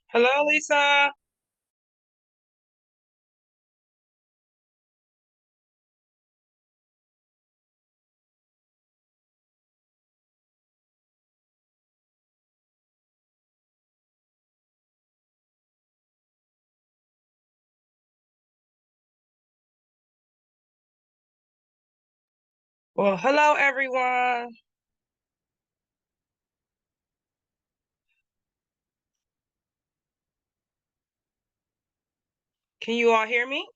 Hello, Lisa. Well, hello, everyone. Can you all hear me?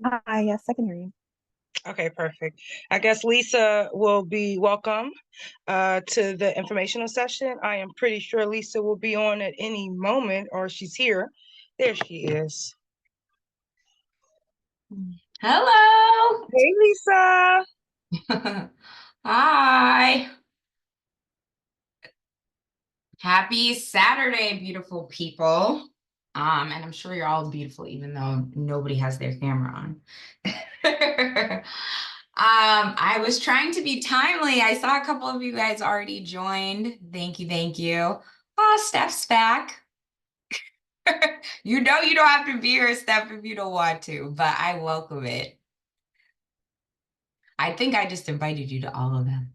Hi, yes, I can hear you. Okay, perfect. I guess Lisa will be welcome to the informational session. I am pretty sure Lisa will be on at any moment, or she's here. There she is. Hello. Hey, Lisa. Hi. Happy Saturday, beautiful people. And I'm sure you're all beautiful, even though nobody has their camera on. I was trying to be timely. I saw a couple of you guys already joined. Thank you, thank you. Oh, Steph's back. You know you don't have to be here, Steph, if you don't want to, but I welcome it. I think I just invited you to all of them.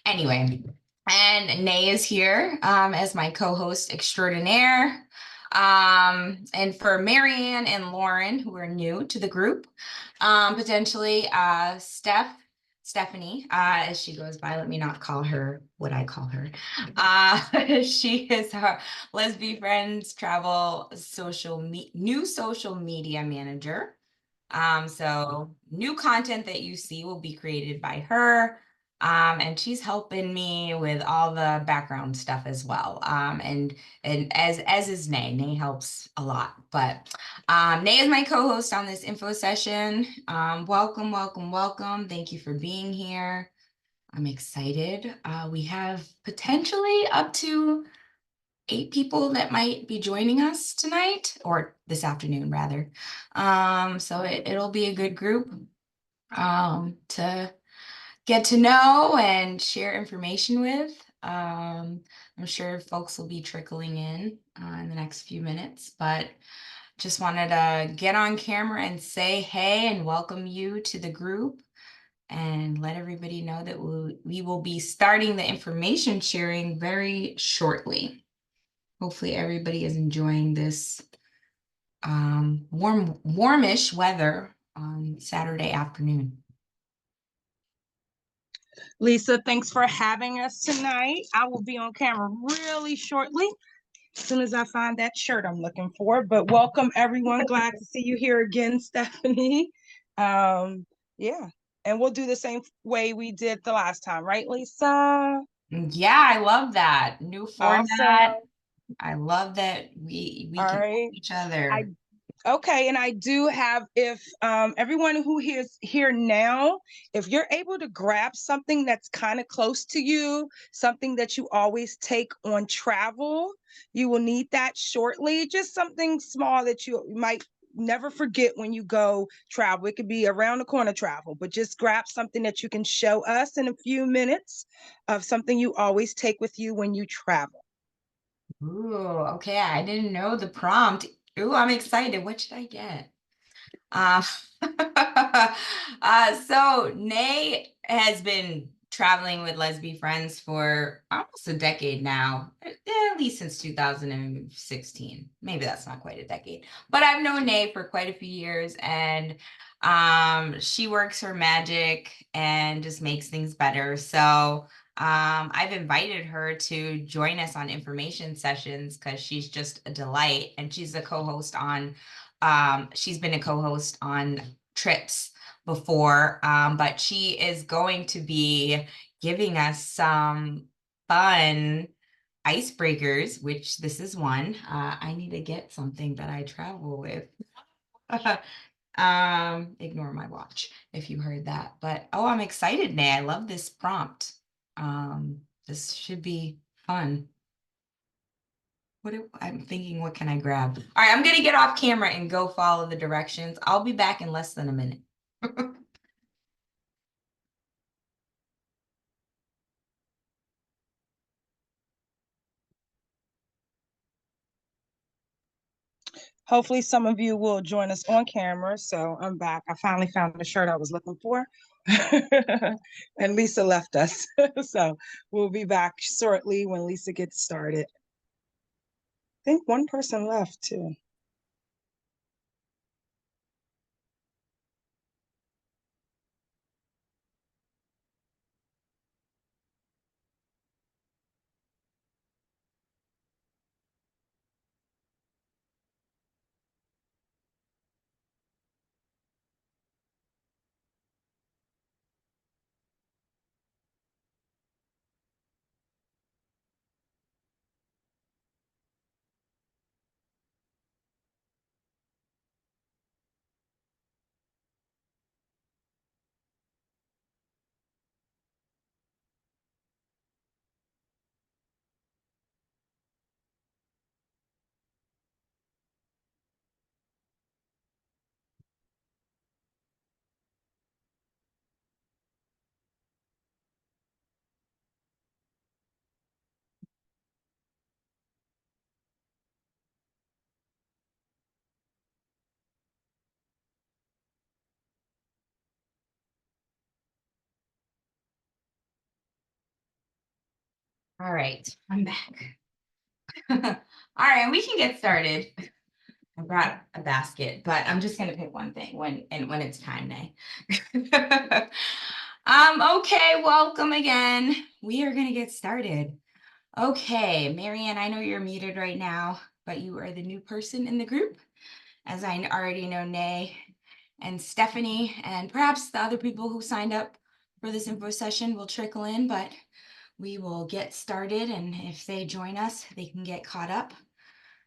Anyway, and Nay is here as my co-host extraordinaire. And for Marianne and Lauren, who are new to the group, potentially Stephanie, as she goes by, let me not call her what I call her. She is our Lesbifriends travel new social media manager. So new content that you see will be created by her. And she's helping me with all the background stuff as well. And as is Nay. Nay helps a lot. But Nay is my co-host on this info session. Welcome, welcome, welcome. Thank you for being here. I'm excited. We have potentially up to 8 people that might be joining us tonight, or this afternoon rather. So it'll be a good group to get to know and share information with. I'm sure folks will be trickling in the next few minutes, but just wanted to get on camera and say hey and welcome you to the group and let everybody know that we will be starting the information sharing very shortly. Hopefully everybody is enjoying this warmish weather on Saturday afternoon. Lisa, thanks for having us tonight. I will be on camera really shortly, as soon as I find that shirt I'm looking for. But welcome, everyone. Glad to see you here again, Stephanie. Yeah, and we'll do the same way we did the last time, right, Lisa? Yeah, I love that. New format. Awesome. I love that we All can help right. each I other. Okay, and I do have, if everyone who is here now, if you're able to grab something that's kind of close to you, something that you always take on travel, you will need that shortly. Just something small that you might never forget when you go travel. It could be around the corner travel, but just grab something that you can show us in a few minutes of something you always take with you when you travel. Ooh, okay. I didn't know the prompt. Ooh, I'm excited. What should I get? Uh, so Nay has been traveling with Lesbifriends for almost a decade now, at least since 2016. Maybe that's not quite a decade, but I've known Nay for quite a few years, and she works her magic and just makes things better. So I've invited her to join us on information sessions because she's just a delight, and she's a co-host on she's been a co-host on trips before, but she is going to be giving us some fun icebreakers, which this is one. I need to get something that I travel with. Ignore my watch if you heard that. But oh, I'm excited, Nay. I love this prompt. This should be fun. I'm thinking, what can I grab? All right, I'm gonna get off camera and go follow the directions. I'll be back in less than a minute. Hopefully some of you will join us on camera. So I'm back. I finally found the shirt I was looking for. And Lisa left us. So we'll be back shortly when Lisa gets started. I think one person left too. All right, I'm back. All right, and we can get started. I brought a basket, but I'm just gonna pick one thing when it's time, Nay. Okay, welcome again. We are gonna get started. Okay, Marianne, I know you're muted right now, but you are the new person in the group, as I already know Nay and Stephanie, and perhaps the other people who signed up for this info session will trickle in, but we will get started, and if they join us, they can get caught up.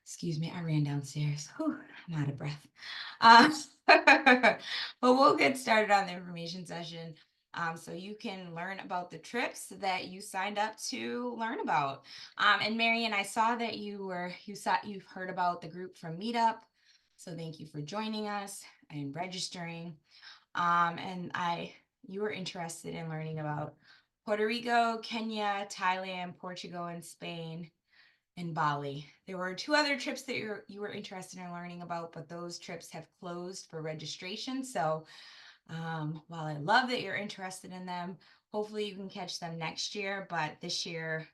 Excuse me, I ran downstairs. Whew, I'm out of breath. But we'll get started on the information session. So you can learn about the trips that you signed up to learn about. And Marian, I saw that you've heard about the group from Meetup. So thank you for joining us and registering. And you were interested in learning about Puerto Rico, Kenya, Thailand, Portugal, and Spain, and Bali. There were 2 other trips that you were interested in learning about, but those trips have closed for registration. So while I love that you're interested in them, hopefully you can catch them next year, but this year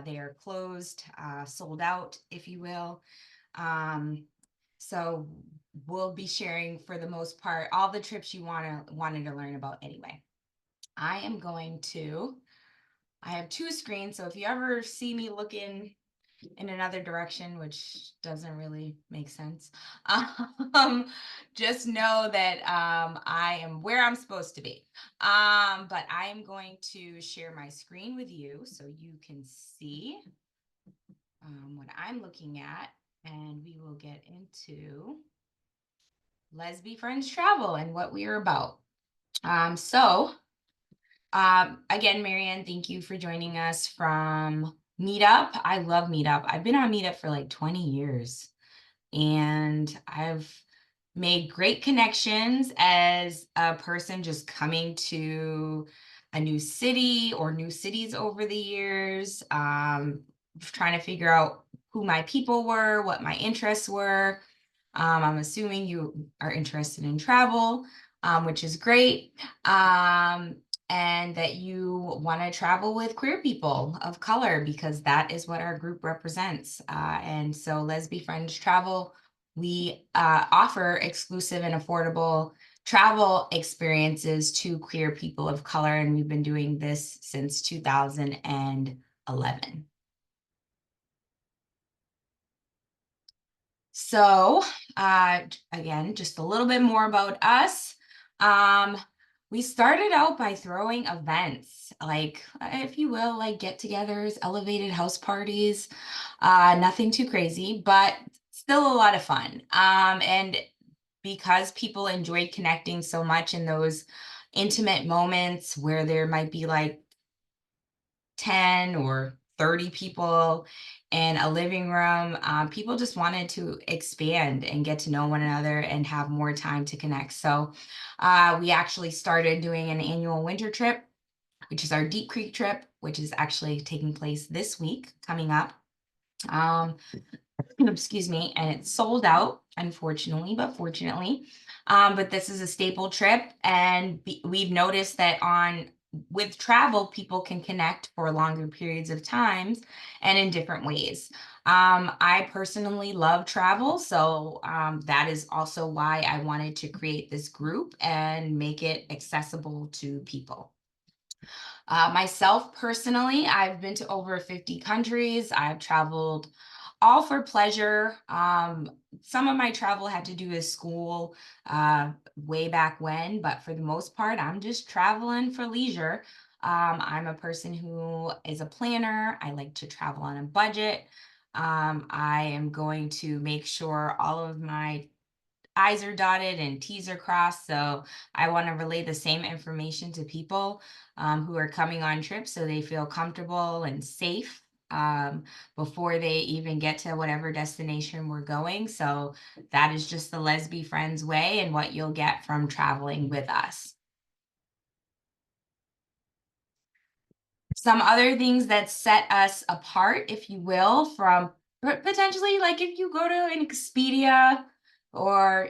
they are closed, sold out, if you will. So we'll be sharing, for the most part, all the trips you wanted to learn about anyway. I have 2 screens, so if you ever see me looking in another direction, which doesn't really make sense, just know that I am where I'm supposed to be. But I am going to share my screen with you so you can see what I'm looking at, and we will get into Lesbifriends Travel and what we are about. Again, Marianne, thank you for joining us from Meetup. I love Meetup. I've been on Meetup for like 20 years, and I've made great connections as a person just coming to a new city or new cities over the years, trying to figure out who my people were, what my interests were. I'm assuming you are interested in travel, which is great. And that you want to travel with queer people of color, because that is what our group represents. And so Lesbifriends Travel, we offer exclusive and affordable travel experiences to queer people of color, and we've been doing this since 2011. So again, just a little bit more about us. We started out by throwing events, like, if you will, like get-togethers, elevated house parties, nothing too crazy, but still a lot of fun. And because people enjoyed connecting so much in those intimate moments where there might be like 10 or 30 people in a living room, people just wanted to expand and get to know one another and have more time to connect. So we actually started doing an annual winter trip, which is our Deep Creek trip, which is actually taking place this week coming up. excuse me, and it's sold out, unfortunately, but fortunately. But this is a staple trip, and we've noticed that on with travel, people can connect for longer periods of times and in different ways. I personally love travel, so that is also why I wanted to create this group and make it accessible to people. Myself personally, I've been to over 50 countries. I've traveled all for pleasure. Some of my travel had to do with school way back when, but for the most part, I'm just traveling for leisure. I'm a person who is a planner. I like to travel on a budget. I am going to make sure all of my I's are dotted and T's are crossed. So I want to relay the same information to people who are coming on trips so they feel comfortable and safe um, before they even get to whatever destination we're going. So that is just the Lesbifriends way and what you'll get from traveling with us. Some other things that set us apart, if you will, from potentially like if you go to an Expedia or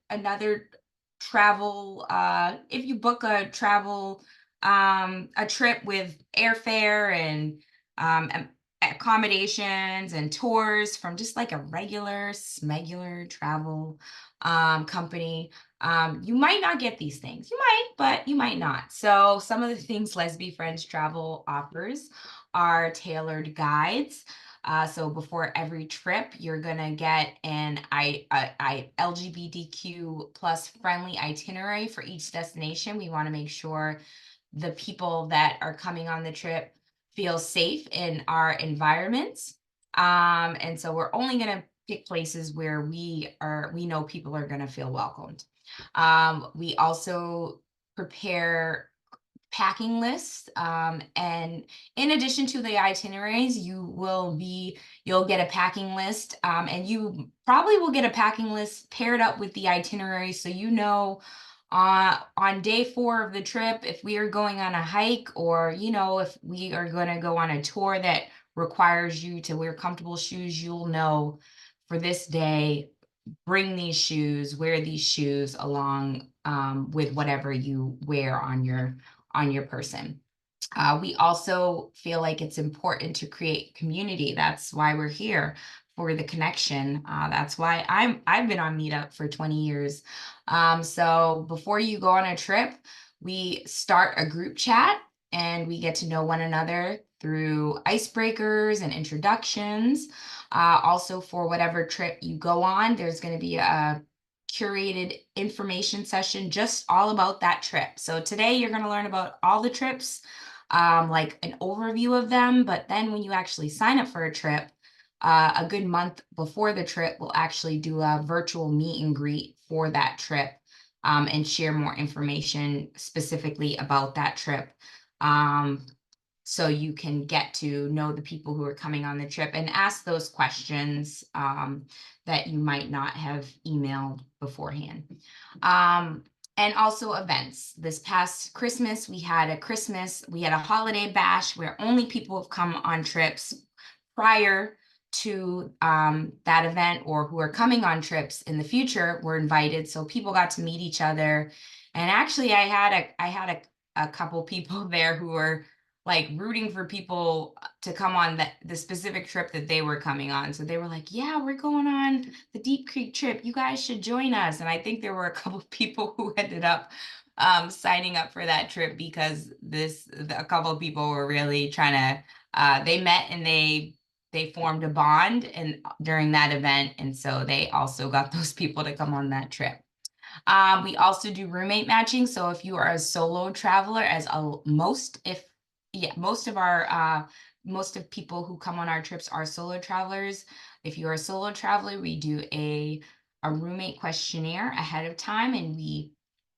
another travel, if you book a travel, a trip with airfare and accommodations and tours from just like a regular smegular travel company, you might not get these things. You might, but you might not. So some of the things Lesbifriends Travel offers are tailored guides. So before every trip, you're gonna get an LGBTQ plus friendly itinerary for each destination. We want to make sure the people that are coming on the trip feel safe in our environments. And so we're only gonna pick places where we know people are gonna feel welcomed. We also prepare packing lists. And in addition to the itineraries, you'll get a packing list, and you probably will get a packing list paired up with the itinerary. So, on day 4 of the trip, if we are going on a hike or, if we are going to go on a tour that requires you to wear comfortable shoes, you'll know for this day bring these shoes, wear these shoes along with whatever you wear on your person. We also feel like it's important to create community. That's why we're here for the connection. That's why I've been on Meetup for 20 years. So before you go on a trip, we start a group chat and we get to know one another through icebreakers and introductions. Also, for whatever trip you go on, there's going to be a curated information session just all about that trip. So today you're going to learn about all the trips, like an overview of them. But then when you actually sign up for a trip, a good month before the trip, we'll actually do a virtual meet and greet for that trip, and share more information specifically about that trip. Um, so you can get to know the people who are coming on the trip and ask those questions that you might not have emailed beforehand. And also events. This past Christmas, we had a holiday bash where only people have come on trips prior to that event or who are coming on trips in the future were invited. So people got to meet each other. And actually I had a couple people there who were like rooting for people to come on the specific trip that they were coming on. So they were like, yeah, we're going on the Deep Creek trip. You guys should join us. And I think there were a couple of people who ended up signing up for that trip because a couple of people were really trying to, they met and they formed a bond and during that event. And so they also got those people to come on that trip. We also do roommate matching. So if you are a solo traveler, most of people who come on our trips are solo travelers. If you're a solo traveler, we do a roommate questionnaire ahead of time, and we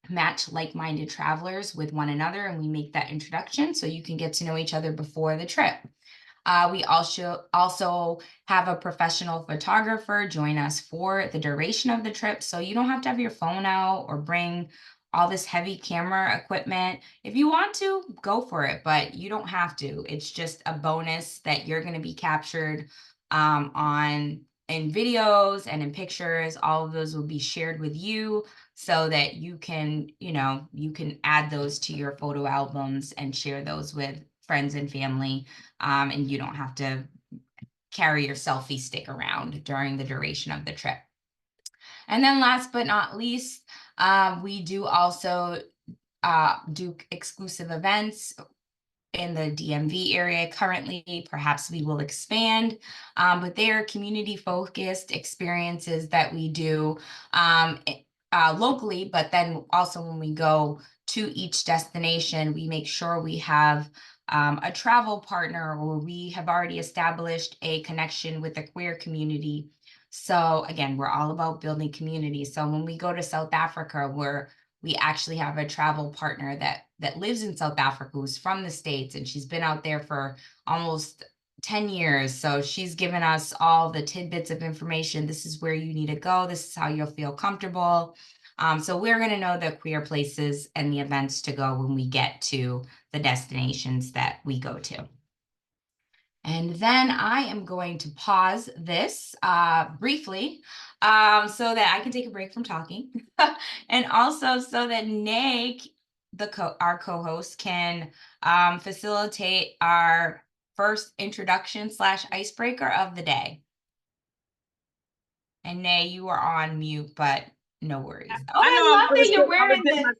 match like-minded travelers with one another, and we make that introduction so you can get to know each other before the trip. We also have a professional photographer join us for the duration of the trip. So you don't have to have your phone out or bring all this heavy camera equipment. If you want to, go for it, but you don't have to. It's just a bonus that you're going to be captured on in videos and in pictures. All of those will be shared with you so that you can, you can add those to your photo albums and share those with friends and family. And you don't have to carry your selfie stick around during the duration of the trip. And then last but not least, we do also do exclusive events in the DMV area currently. Perhaps we will expand, but they are community focused experiences that we do locally, but then also when we go to each destination, we make sure we have a travel partner, or we have already established a connection with the queer community. So again, we're all about building community. So when we go to South Africa, we actually have a travel partner that lives in South Africa, who's from the States, and she's been out there for almost 10 years. So she's given us all the tidbits of information. This is where you need to go. This is how you'll feel comfortable. So we're going to know the queer places and the events to go when we get to the destinations that we go to. And then I am going to pause this briefly so that I can take a break from talking. And also so that Nay, our co-host, can facilitate our first introduction / icebreaker of the day. And Nay, you are on mute, but no worries. Oh, I know I love that you're wearing my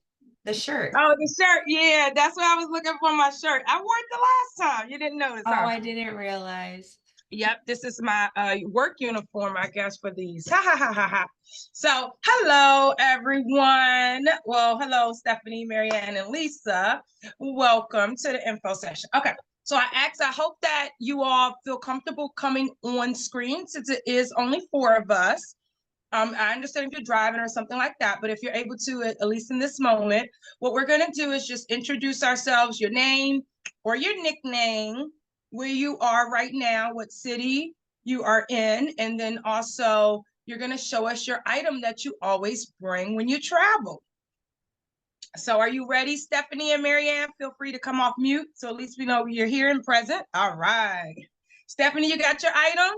the shirt. Oh, the shirt. Yeah, that's what I was looking for, my shirt. I wore it the last time. You didn't notice. Oh, huh? I didn't realize. Yep, this is my work uniform, I guess, for these. Ha ha ha ha ha. So, hello, everyone. Well, hello, Stephanie, Marianne, and Lisa. Welcome to the info session. Okay, so I hope that you all feel comfortable coming on screen since it is only 4 of us. I understand if you're driving or something like that, but if you're able to, at least in this moment, what we're going to do is just introduce ourselves, your name or your nickname, where you are right now, what city you are in, and then also you're going to show us your item that you always bring when you travel. So are you ready, Stephanie and Marianne? Feel free to come off mute, so at least we know you're here and present. All right. Stephanie, you got your item?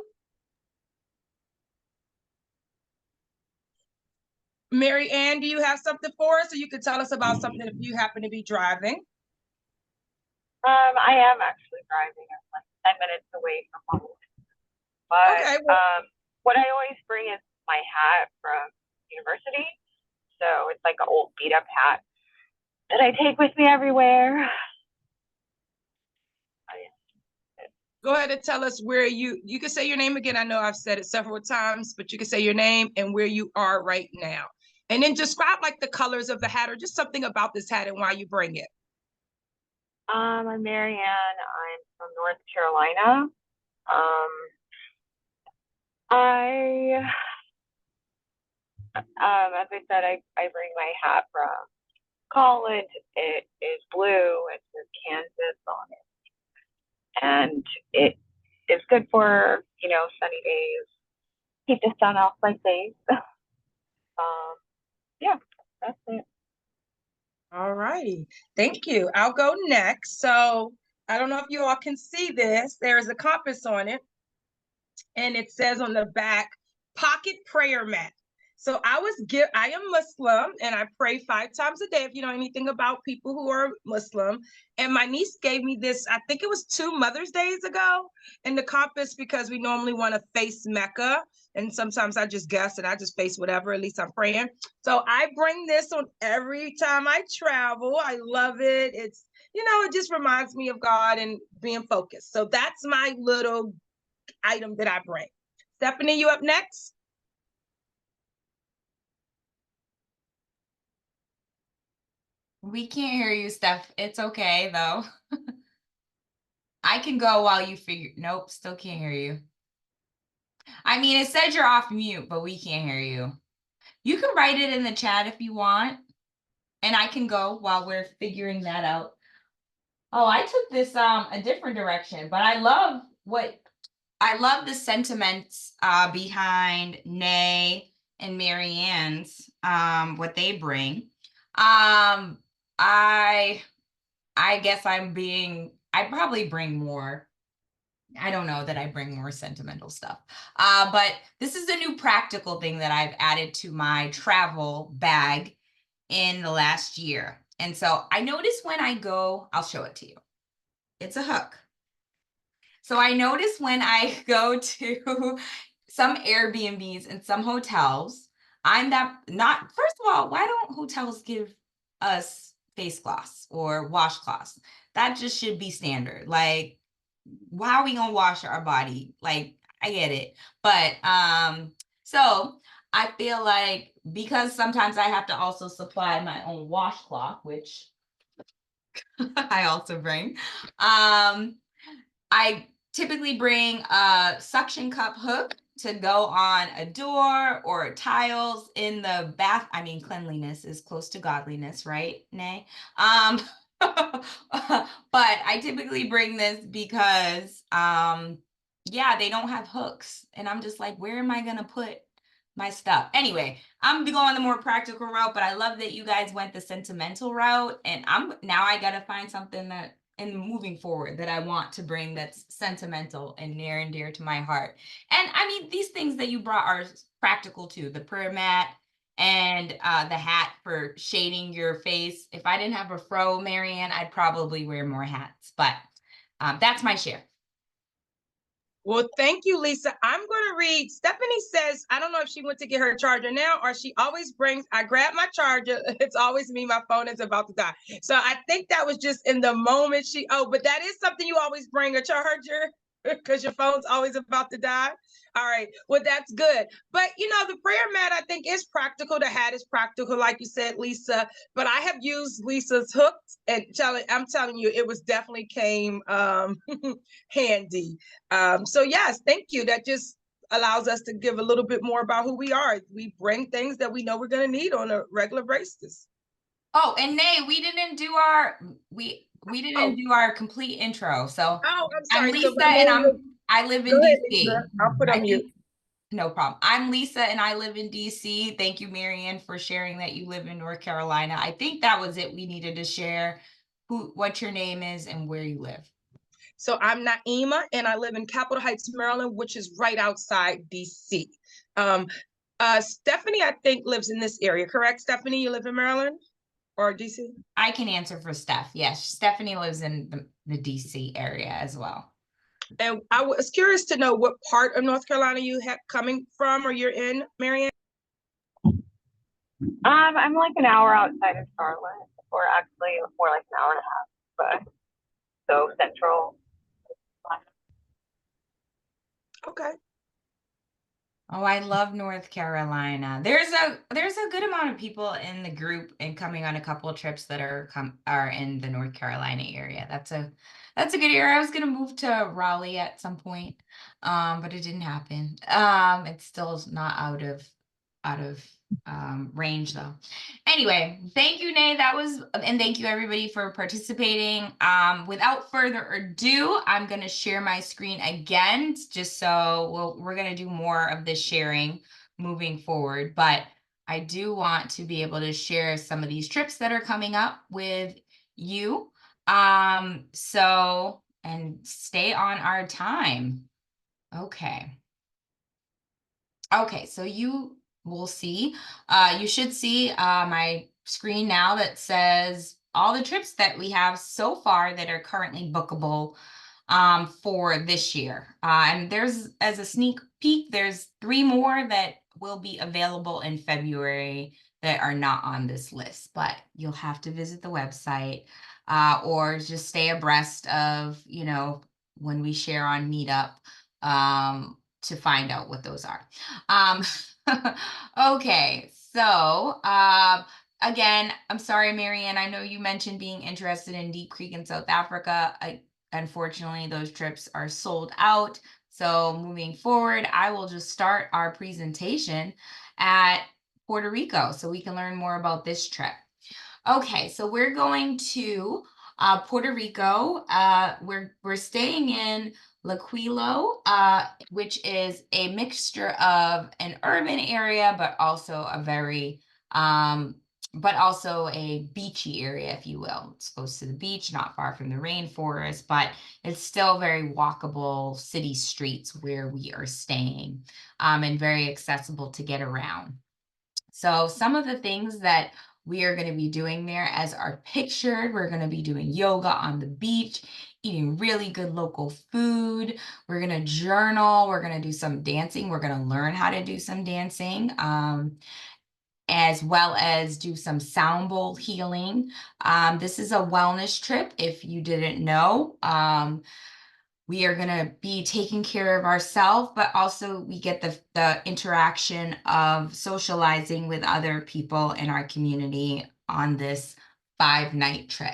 Mary Ann, do you have something for us, or you could tell us about something if you happen to be driving? I am actually driving. I'm like 10 minutes away from home. But Okay, well, what I always bring is my hat from university. So it's like an old beat up hat that I take with me everywhere. go ahead and tell us where you can say your name again. I know I've said it several times, but you can say your name and where you are right now. And then describe like the colors of the hat or just something about this hat and why you bring it. I'm Marianne. I'm from North Carolina. As I said, I bring my hat from college. It is blue. It says Kansas on it. And it is good for, sunny days. Keep the sun off my face. Yeah, that's it. All righty. Thank you. I'll go next. So I don't know if you all can see this. There is a compass on it, and it says on the back, pocket prayer mat. So I am Muslim, and I pray 5 times a day, if you know anything about people who are Muslim. And my niece gave me this, I think it was 2 Mother's Days ago, in the compass, because we normally want to face Mecca. And sometimes I just guess and I just face whatever, at least I'm praying. So I bring this on every time I travel. I love it. It's, it just reminds me of God and being focused. So that's my little item that I bring. Stephanie, you up next? We can't hear you, Steph. It's okay, though. I can go while you figure. Nope, still can't hear you. I mean, it says you're off mute, but we can't hear you. You can write it in the chat if you want, and I can go while we're figuring that out. Oh, I took this a different direction, but I love the sentiments behind Nay and Marianne's what they bring. I guess I probably bring more I don't know that I bring more sentimental stuff. But this is a new practical thing that I've added to my travel bag in the last year. And so I notice when I go, I'll show it to you. It's a hook. So I notice when I go to some Airbnbs and some hotels, first of all, why don't hotels give us face cloths or washcloths? That just should be standard. Like, how are we gonna wash our body? Like, I get it. But so I feel like because sometimes I have to also supply my own washcloth, which I also bring. I typically bring a suction cup hook to go on a door or tiles in the bath. I mean, cleanliness is close to godliness, right, Nay? But I typically bring this because, yeah, they don't have hooks. And I'm just like, where am I going to put my stuff? Anyway, I'm going the more practical route, but I love that you guys went the sentimental route. And now I got to find something that and moving forward that I want to bring that's sentimental and near and dear to my heart. And I mean, these things that you brought are practical too. The prayer mat and the hat for shading your face. If I didn't have a fro, Marianne, I'd probably wear more hats, but that's my share. Well, thank you, Lisa. I'm going to read. Stephanie says, I don't know if she went to get her charger now or she always brings, I grab my charger. It's always me. My phone is about to die. So I think that was just in the moment but that is something you always bring, a charger, because your phone's always about to die. All right. Well, that's good. But, the prayer mat, I think, is practical. The hat is practical, like you said, Lisa. But I have used Lisa's hooks, and I'm telling you, it was definitely came handy. So yes, thank you. That just allows us to give a little bit more about who we are. We bring things that we know we're going to need on a regular basis. Oh, and Nay, we didn't do our complete intro. So I'm I'm sorry. Lisa and I live in Go ahead, DC. Lisa. I'll put on mute. No problem. I'm Lisa and I live in DC. Thank you, Marianne, for sharing that you live in North Carolina. I think that was it we needed to share what your name is and where you live. So I'm Naima and I live in Capitol Heights, Maryland, which is right outside DC. Stephanie, I think, lives in this area, correct? Stephanie, you live in Maryland or DC? I can answer for Steph. Yes, Stephanie lives in the DC area as well. And I was curious to know what part of North Carolina you have coming from or you're in, Marianne? I'm like an hour outside of Charlotte, or actually more like an hour and a half, but so central. Okay. Oh, I love North Carolina. There's a good amount of people in the group and coming on a couple of trips that are in the North Carolina area. That's a good area. I was gonna move to Raleigh at some point, but it didn't happen. It's still not out of range though. Anyway, thank you, Nay. And thank you everybody for participating. Without further ado, I'm going to share my screen again, just so we're going to do more of this sharing moving forward. But I do want to be able to share some of these trips that are coming up with you. And stay on our time. Okay, so you will see, you should see my screen now that says all the trips that we have so far that are currently bookable for this year. And as a sneak peek, there's 3 more that will be available in February that are not on this list, but you'll have to visit the website or just stay abreast of, when we share on Meetup to find out what those are. Okay, so again, I'm sorry, Marianne, I know you mentioned being interested in Deep Creek in South Africa. Unfortunately, those trips are sold out. So moving forward, I will just start our presentation at Puerto Rico so we can learn more about this trip. Okay, so we're going to Puerto Rico. We're staying in Laquilo, which is a mixture of an urban area, but also a very but also a beachy area, if you will. It's close to the beach, not far from the rainforest, but it's still very walkable city streets where we are staying, and very accessible to get around. So some of the things that we are going to be doing there as are pictured, we're going to be doing yoga on the beach, eating really good local food. We're going to journal. We're going to do some dancing. We're going to learn how to do some dancing, as well as do some sound bowl healing. This is a wellness trip, if you didn't know. We are going to be taking care of ourselves, but also we get the interaction of socializing with other people in our community on this 5-night trip.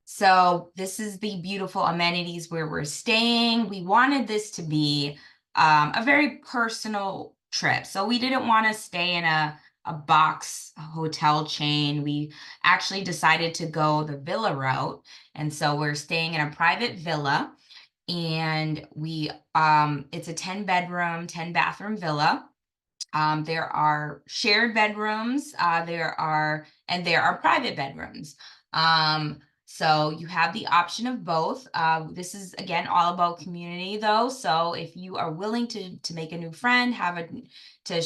So this is the beautiful amenities where we're staying. We wanted this to be a very personal trip. So we didn't want to stay in a box hotel chain. We actually decided to go the villa route. And so we're staying in a private villa, and it's a 10-bedroom, 10-bathroom villa. There are shared bedrooms, there are private bedrooms. So you have the option of both. This is, again, all about community, though. So if you are willing to make a new friend, to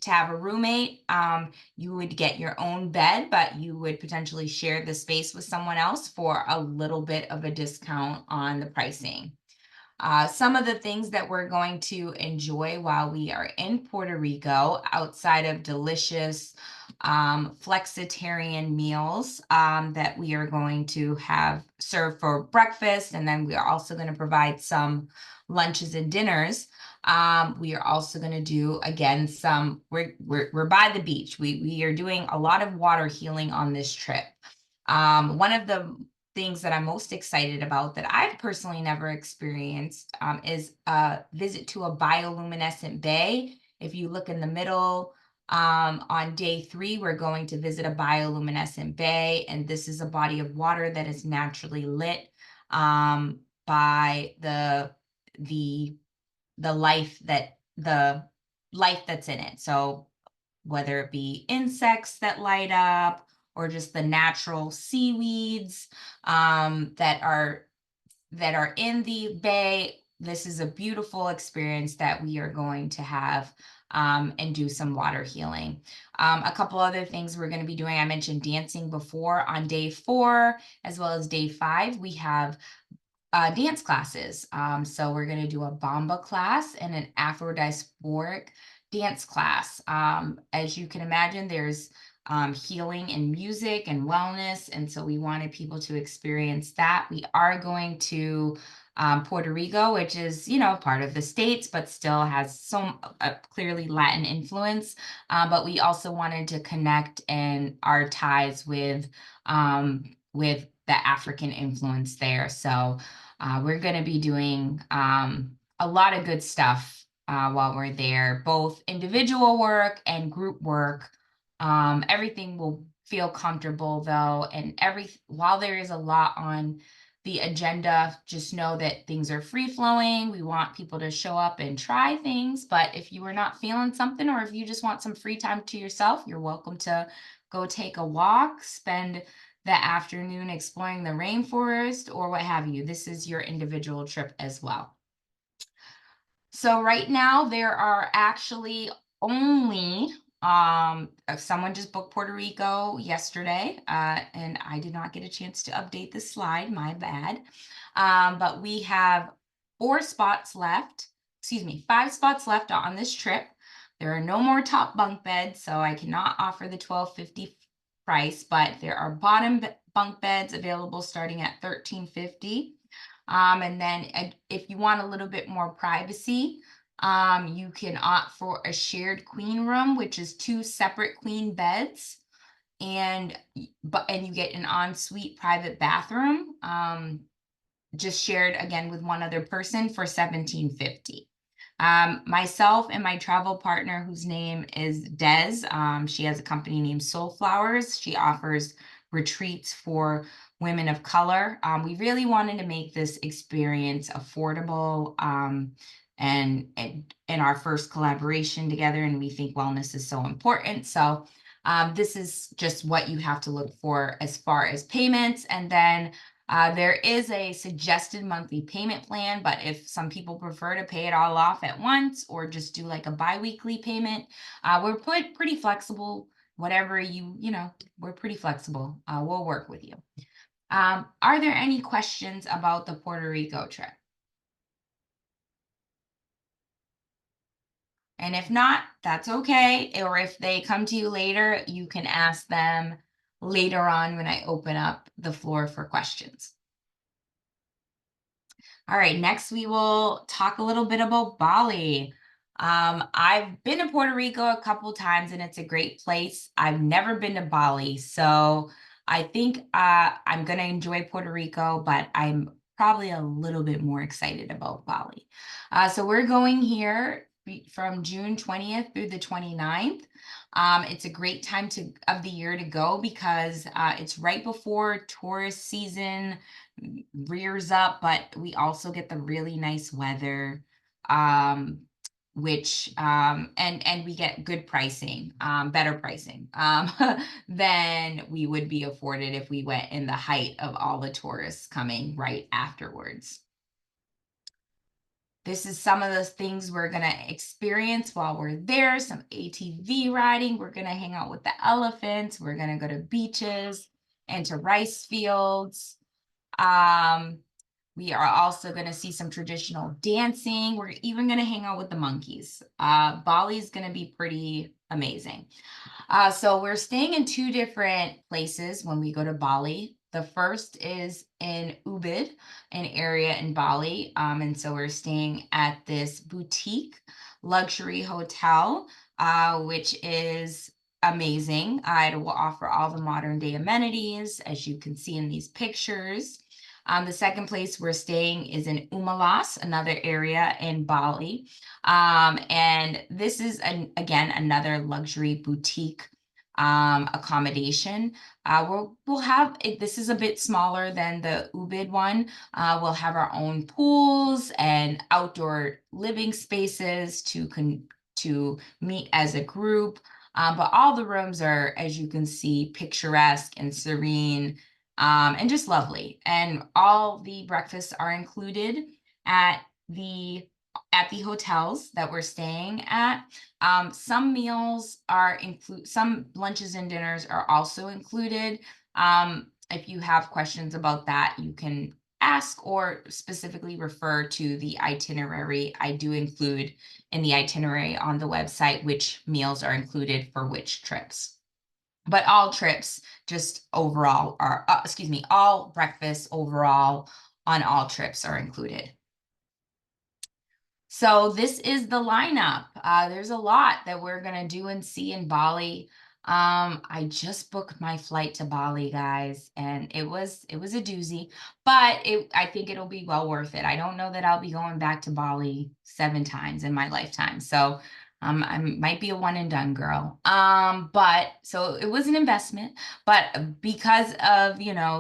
have a roommate, you would get your own bed, but you would potentially share the space with someone else for a little bit of a discount on the pricing. Some of the things that we're going to enjoy while we are in Puerto Rico, outside of delicious flexitarian meals that we are going to have served for breakfast, and then we are also going to provide some lunches and dinners. We are also going to do, again, we're by the beach. We are doing a lot of water healing on this trip. One of the things that I'm most excited about that I've personally never experienced is a visit to a bioluminescent bay. If you look in the middle, on day 3, we're going to visit a bioluminescent bay, and this is a body of water that is naturally lit by the life that's in it. So whether it be insects that light up, or just the natural seaweeds that are in the bay. This is a beautiful experience that we are going to have and do some water healing. A couple other things we're going to be doing, I mentioned dancing before. On day 4, as well as day 5, we have dance classes. So we're going to do a Bamba class and an Afro-diasporic dance class. As you can imagine, there's healing and music and wellness, and so we wanted people to experience that. We are going to Puerto Rico, which is, part of the States, but still has some clearly Latin influence. But we also wanted to connect and our ties with the African influence there. So we're going to be doing a lot of good stuff while we're there, both individual work and group work. Everything will feel comfortable, though, and while there is a lot on the agenda, just know that things are free flowing. We want people to show up and try things, but if you are not feeling something, or if you just want some free time to yourself, you're welcome to go take a walk, spend the afternoon exploring the rainforest, or what have you. This is your individual trip as well. So right now there are actually only someone just booked Puerto Rico yesterday, and I did not get a chance to update the slide, my bad. But we have 5 spots left on this trip. There are no more top bunk beds, so I cannot offer the $12.50 price, but there are bottom bunk beds available starting at $13.50. And then if you want a little bit more privacy, you can opt for a shared queen room, which is 2 separate queen beds, and you get an ensuite private bathroom, just shared again with one other person for $17.50. Myself and my travel partner, whose name is Des, she has a company named Soul Flowers. She offers retreats for women of color. We really wanted to make this experience affordable. and in our first collaboration together, and we think wellness is so important. So this is just what you have to look for as far as payments. And then there is a suggested monthly payment plan, but if some people prefer to pay it all off at once or just do like a bi-weekly payment, we're pretty flexible. Whatever we're pretty flexible. We'll work with you. Are there any questions about the Puerto Rico trip? And if not, that's okay. Or if they come to you later, you can ask them later on when I open up the floor for questions. All right, next we will talk a little bit about Bali. I've been to Puerto Rico a couple times and it's a great place. I've never been to Bali, so I think I'm going to enjoy Puerto Rico, but I'm probably a little bit more excited about Bali. So we're going here from June 20th through the 29th. It's a great time of the year to go because it's right before tourist season rears up, but we also get the really nice weather, which and we get good pricing, better pricing than we would be afforded if we went in the height of all the tourists coming right afterwards. This is some of the things we're going to experience while we're there. Some ATV riding. We're going to hang out with the elephants. We're going to go to beaches and to rice fields. We are also going to see some traditional dancing. We're even going to hang out with the monkeys. Bali is going to be pretty amazing. So we're staying in two different places when we go to Bali. The first is in Ubud, an area in Bali. And so we're staying at this boutique luxury hotel, which is amazing. It will offer all the modern day amenities, as you can see in these pictures. The second place we're staying is in Umalas, another area in Bali. And this is, again, another luxury boutique accommodation. We'll have it. This is a bit smaller than the Ubud one. We'll have our own pools and outdoor living spaces to meet as a group. But all the rooms are, as you can see, picturesque and serene. And just lovely. And all the breakfasts are included at the hotels that we're staying at. Some meals are some lunches and dinners are also included. If you have questions about that, you can ask or specifically refer to the itinerary. I do include in the itinerary on the website which meals are included for which trips. But all trips just overall are, all breakfasts overall on all trips are included. So this is the lineup. There's a lot that we're going to do and see in Bali. I just booked my flight to Bali, guys, and it was a doozy, but I think it'll be well worth it. I don't know that I'll be going back to Bali 7 times in my lifetime. So I might be a one and done girl. But so it was an investment, but because of,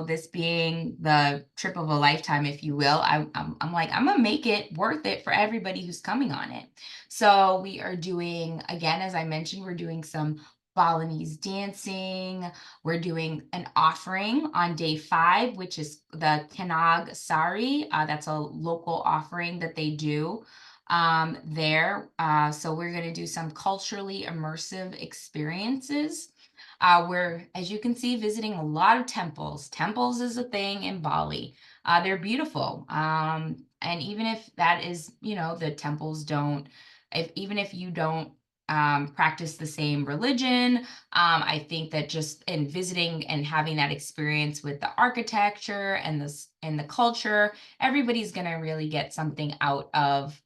this being the trip of a lifetime, if you will, I'm like, I'm gonna make it worth it for everybody who's coming on it. So we are doing, again, as I mentioned, we're doing some Balinese dancing. We're doing an offering on day 5, which is the Kanag Sari. That's a local offering that they do there. So we're going to do some culturally immersive experiences. We're, as you can see, visiting a lot of temples. Temples is a thing in Bali. They're beautiful. And even if that is, the temples don't, even if you don't practice the same religion, I think that just in visiting and having that experience with the architecture and the culture, everybody's going to really get something out of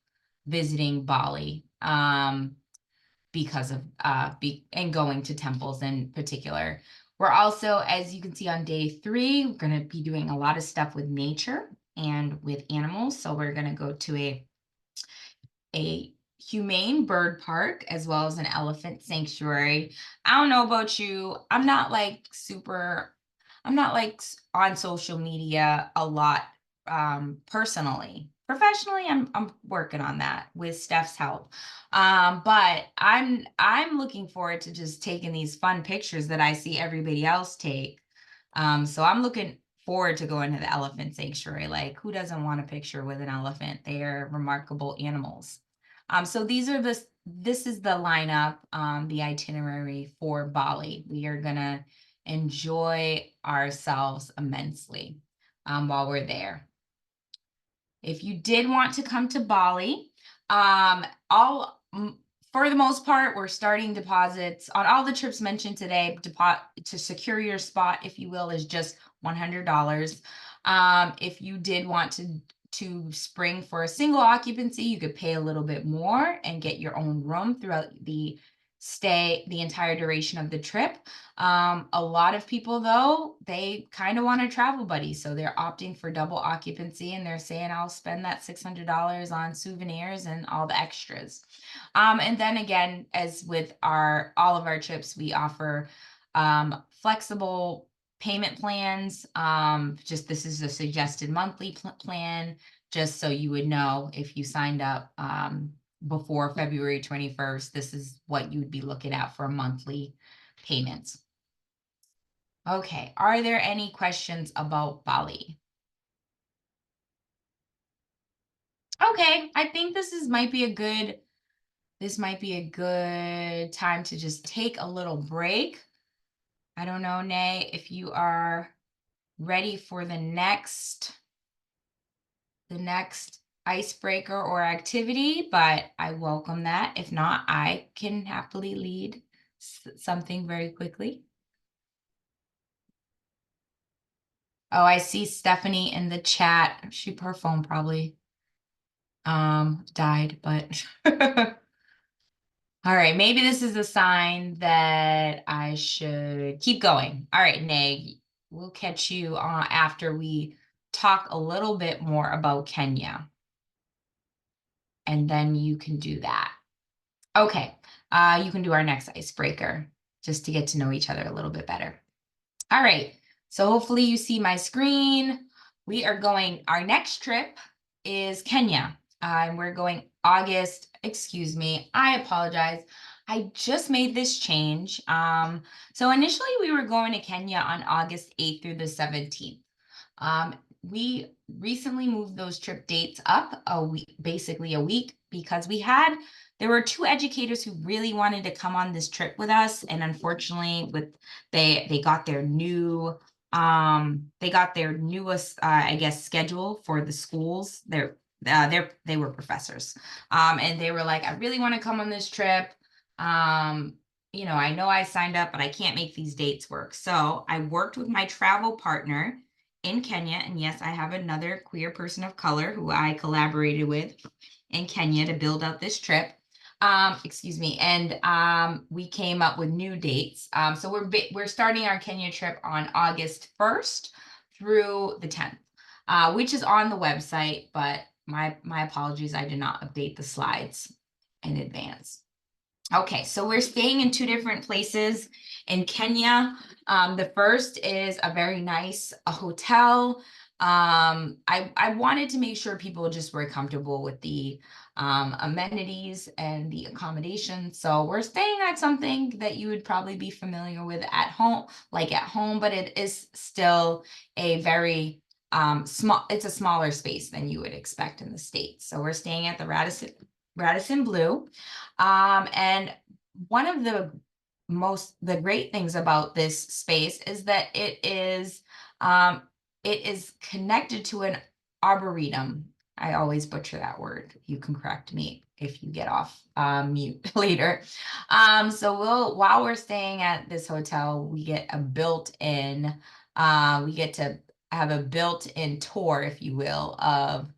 visiting Bali because of and going to temples in particular. We're also, as you can see on day 3, we're going to be doing a lot of stuff with nature and with animals. So we're going to go to a humane bird park as well as an elephant sanctuary. I don't know about you. I'm not like on social media a lot personally professionally, I'm working on that with Steph's help. But I'm looking forward to just taking these fun pictures that I see everybody else take. So I'm looking forward to going to the elephant sanctuary. Like, who doesn't want a picture with an elephant? They are remarkable animals. So this is the lineup, the itinerary for Bali. We are gonna enjoy ourselves immensely while we're there. If you did want to come to Bali, for the most part, we're starting deposits on all the trips mentioned today. To secure your spot, if you will, is just $100. If you did want to spring for a single occupancy, you could pay a little bit more and get your own room throughout the entire duration of the trip. A lot of people, though, they kind of want a travel buddy, so they're opting for double occupancy, and they're saying, I'll spend that $600 on souvenirs and all the extras. And then again, as with all of our trips, we offer flexible payment plans. This is a suggested monthly plan, just so you would know if you signed up before February 21st, this is what you would be looking at for monthly payments. Okay, are there any questions about Bali? Okay, I think this might be a good time to just take a little break. I don't know, Nay, if you are ready for the next icebreaker or activity, but I welcome that. If not, I can happily lead something very quickly. Oh, I see Stephanie in the chat. Her phone probably died, but all right, maybe this is a sign that I should keep going. All right, Nay, we'll catch you after we talk a little bit more about Kenya. And then you can do that. Okay, you can do our next icebreaker just to get to know each other a little bit better. All right, so hopefully you see my screen. Our next trip is Kenya. And we're going excuse me, I apologize. I just made this change. So initially we were going to Kenya on August 8th through the 17th. We recently moved those trip dates up basically a week, because there were two educators who really wanted to come on this trip with us, and unfortunately they got their newest I guess schedule for the schools. They were professors, and they were like, I really want to come on this trip. I know I signed up, but I can't make these dates work. So I worked with my travel partner in Kenya, and yes, I have another queer person of color who I collaborated with in Kenya to build out this trip. Excuse me, and we came up with new dates. So we're starting our Kenya trip on August 1st through the 10th, which is on the website, but my apologies, I did not update the slides in advance. Okay, so we're staying in two different places in Kenya. The first is a very nice hotel. I wanted to make sure people just were comfortable with the amenities and the accommodation. So we're staying at something that you would probably be familiar with at home, but it is still a very it's a smaller space than you would expect in the States. So we're staying at the Radisson Blu. And one of the great things about this space is that it is connected to an arboretum. I always butcher that word. You can correct me if you get off mute later. So while we're staying at this hotel, we get to have a built-in tour, if you will, of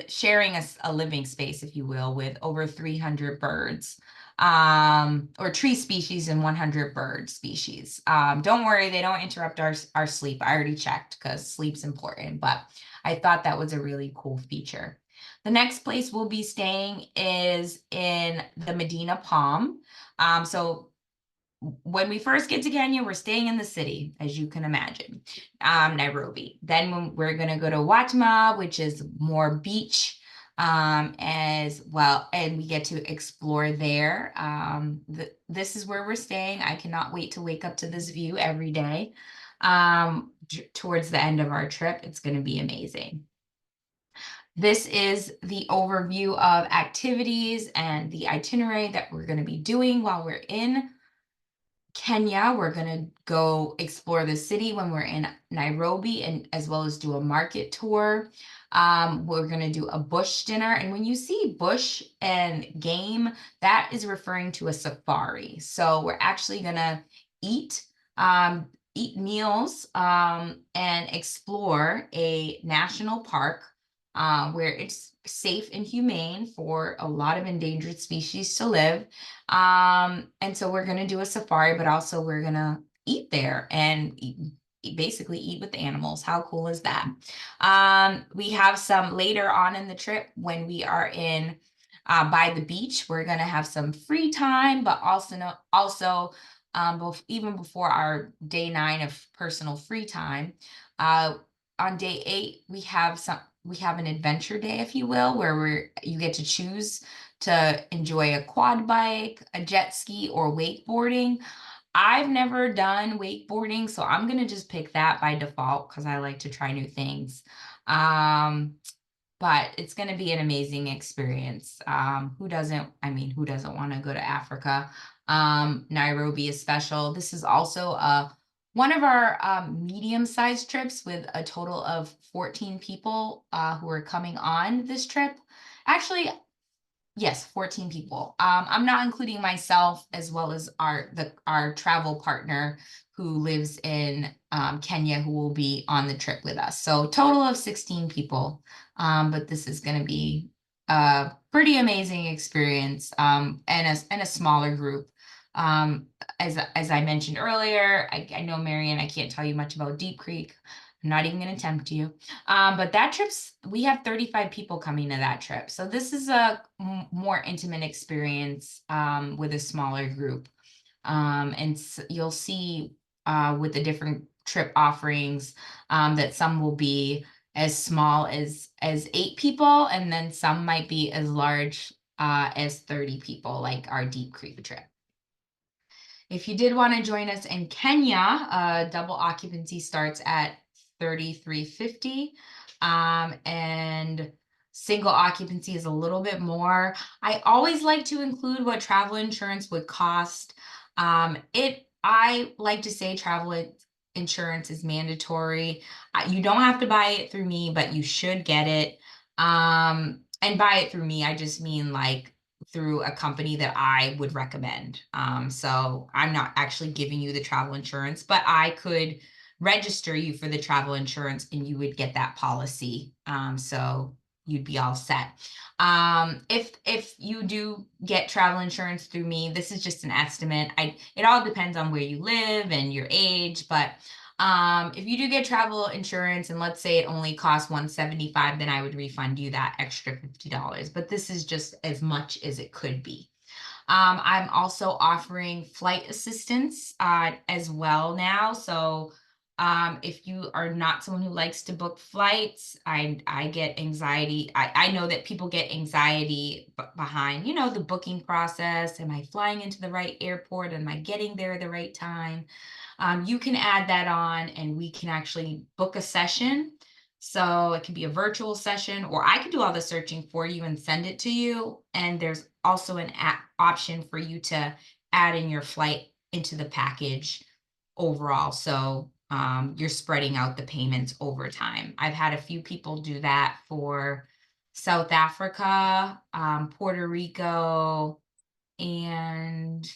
sharing a living space, if you will, with over 300 birds, or tree species and 100 bird species. Don't worry, they don't interrupt our sleep. I already checked because sleep's important, but I thought that was a really cool feature. The next place we'll be staying is in the Medina Palm. So when we first get to Kenya, we're staying in the city, as you can imagine, Nairobi. Then when we're going to go to Watma, which is more beach as well, and we get to explore there. This is where we're staying. I cannot wait to wake up to this view every day. Towards the end of our trip, it's going to be amazing. This is the overview of activities and the itinerary that we're going to be doing while we're in Kenya. We're going to go explore the city when we're in Nairobi, and as well as do a market tour. We're going to do a bush dinner. And when you see bush and game, that is referring to a safari. So we're actually going to eat meals and explore a national park where it's safe and humane for a lot of endangered species to live. And so we're going to do a safari, but also we're going to eat there and basically eat with the animals. How cool is that? We have some later on in the trip when we are in by the beach. We're going to have some free time, but also even before our day 9 of personal free time, on day 8 we have an adventure day, if you will, where you get to choose to enjoy a quad bike, a jet ski, or wakeboarding. I've never done wakeboarding, so I'm gonna just pick that by default because I like to try new things. But it's going to be an amazing experience. Who doesn't want to go to Africa? Nairobi is special. This is also one of our medium-sized trips with a total of 14 people who are coming on this trip. Actually, yes, 14 people. I'm not including myself, as well as our travel partner who lives in Kenya, who will be on the trip with us. So total of 16 people. But this is going to be a pretty amazing experience and a smaller group. As I mentioned earlier, I know, Marian, I can't tell you much about Deep Creek. I'm not even going to tempt you. But we have 35 people coming to that trip. So this is a more intimate experience with a smaller group. And you'll see with the different trip offerings that some will be as small as 8 people, and then some might be as large as 30 people, like our Deep Creek trip. If you did want to join us in Kenya, double occupancy starts at $33.50, and single occupancy is a little bit more. I always like to include what travel insurance would cost. I like to say travel insurance is mandatory. You don't have to buy it through me, but you should get it. And by it through me, I just mean like through a company that I would recommend. So I'm not actually giving you the travel insurance, but I could register you for the travel insurance and you would get that policy. So you'd be all set. If you do get travel insurance through me, this is just an estimate. It all depends on where you live and your age, but if you do get travel insurance and let's say it only costs $175, then I would refund you that extra $50. But this is just as much as it could be. I'm also offering flight assistance as well now. So if you are not someone who likes to book flights, I get anxiety. I know that people get anxiety behind, the booking process. Am I flying into the right airport? Am I getting there at the right time? You can add that on and we can actually book a session. So it could be a virtual session, or I could do all the searching for you and send it to you. And there's also an option for you to add in your flight into the package overall. So you're spreading out the payments over time. I've had a few people do that for South Africa, Puerto Rico, and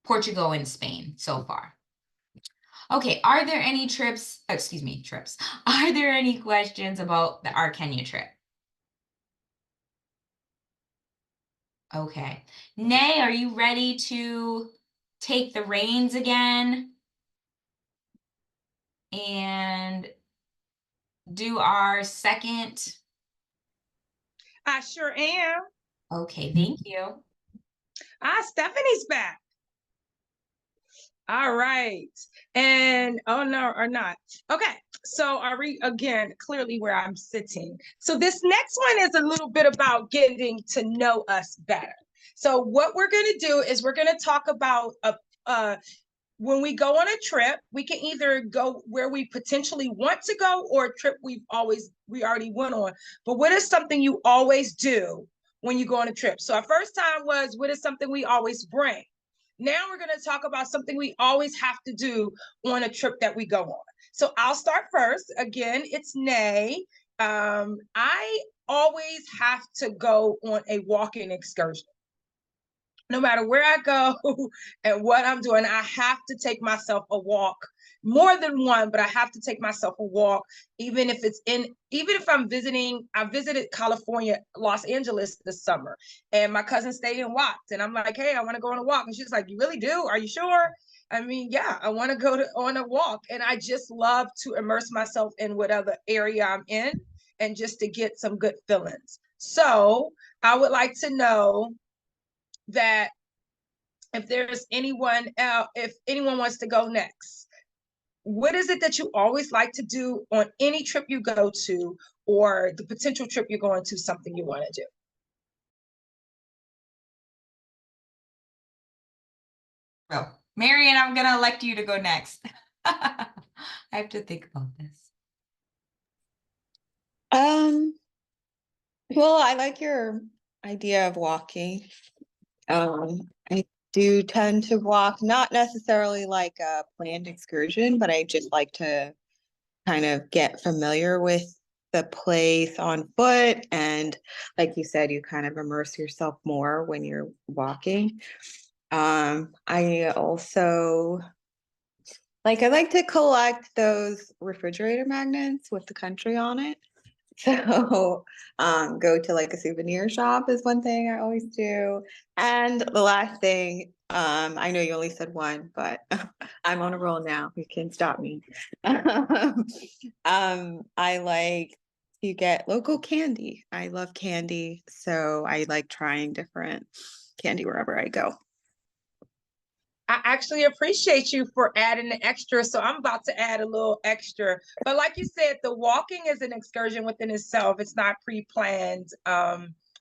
Portugal and Spain so far. Okay, are there any trips? Are there any questions about our Kenya trip? Okay. Nay, are you ready to take the reins again and do our second? I sure am. Okay, thank you. Stephanie's back. All right. And oh no, or not. Okay. So are we again clearly where I'm sitting? So this next one is a little bit about getting to know us better. So what we're going to do is we're going to talk about when we go on a trip, we can either go where we potentially want to go or a trip we already went on. But what is something you always do when you go on a trip? So our first time was what is something we always bring? Now we're going to talk about something we always have to do on a trip that we go on. So I'll start first. Again, it's Nay. I always have to go on a walking excursion. No matter where I go and what I'm doing, I have to take myself a walk, more than one, but I have to take myself a walk, even if I'm visiting. I visited California, Los Angeles this summer, and my cousin stayed and walked. And I'm like, hey, I want to go on a walk. And she's like, you really do? Are you sure? I mean, yeah, I want to go on a walk. And I just love to immerse myself in whatever area I'm in and just to get some good feelings. So I would like to know that if there's anyone else, if anyone wants to go next, what is it that you always like to do on any trip you go to, or the potential trip you're going to, something you want to do? Well, Marian, I'm gonna elect you to go next. I have to think about this. Well, I like your idea of walking. I do tend to walk, not necessarily like a planned excursion, but I just like to kind of get familiar with the place on foot. And like you said, you kind of immerse yourself more when you're walking. I also I like to collect those refrigerator magnets with the country on it. So, go to like a souvenir shop is one thing I always do. And the last thing, I know you only said one, but I'm on a roll now. You can't stop me. I like to get local candy. I love candy, so I like trying different candy wherever I go. I actually appreciate you for adding the extra. So I'm about to add a little extra. But like you said, the walking is an excursion within itself. It's not pre-planned.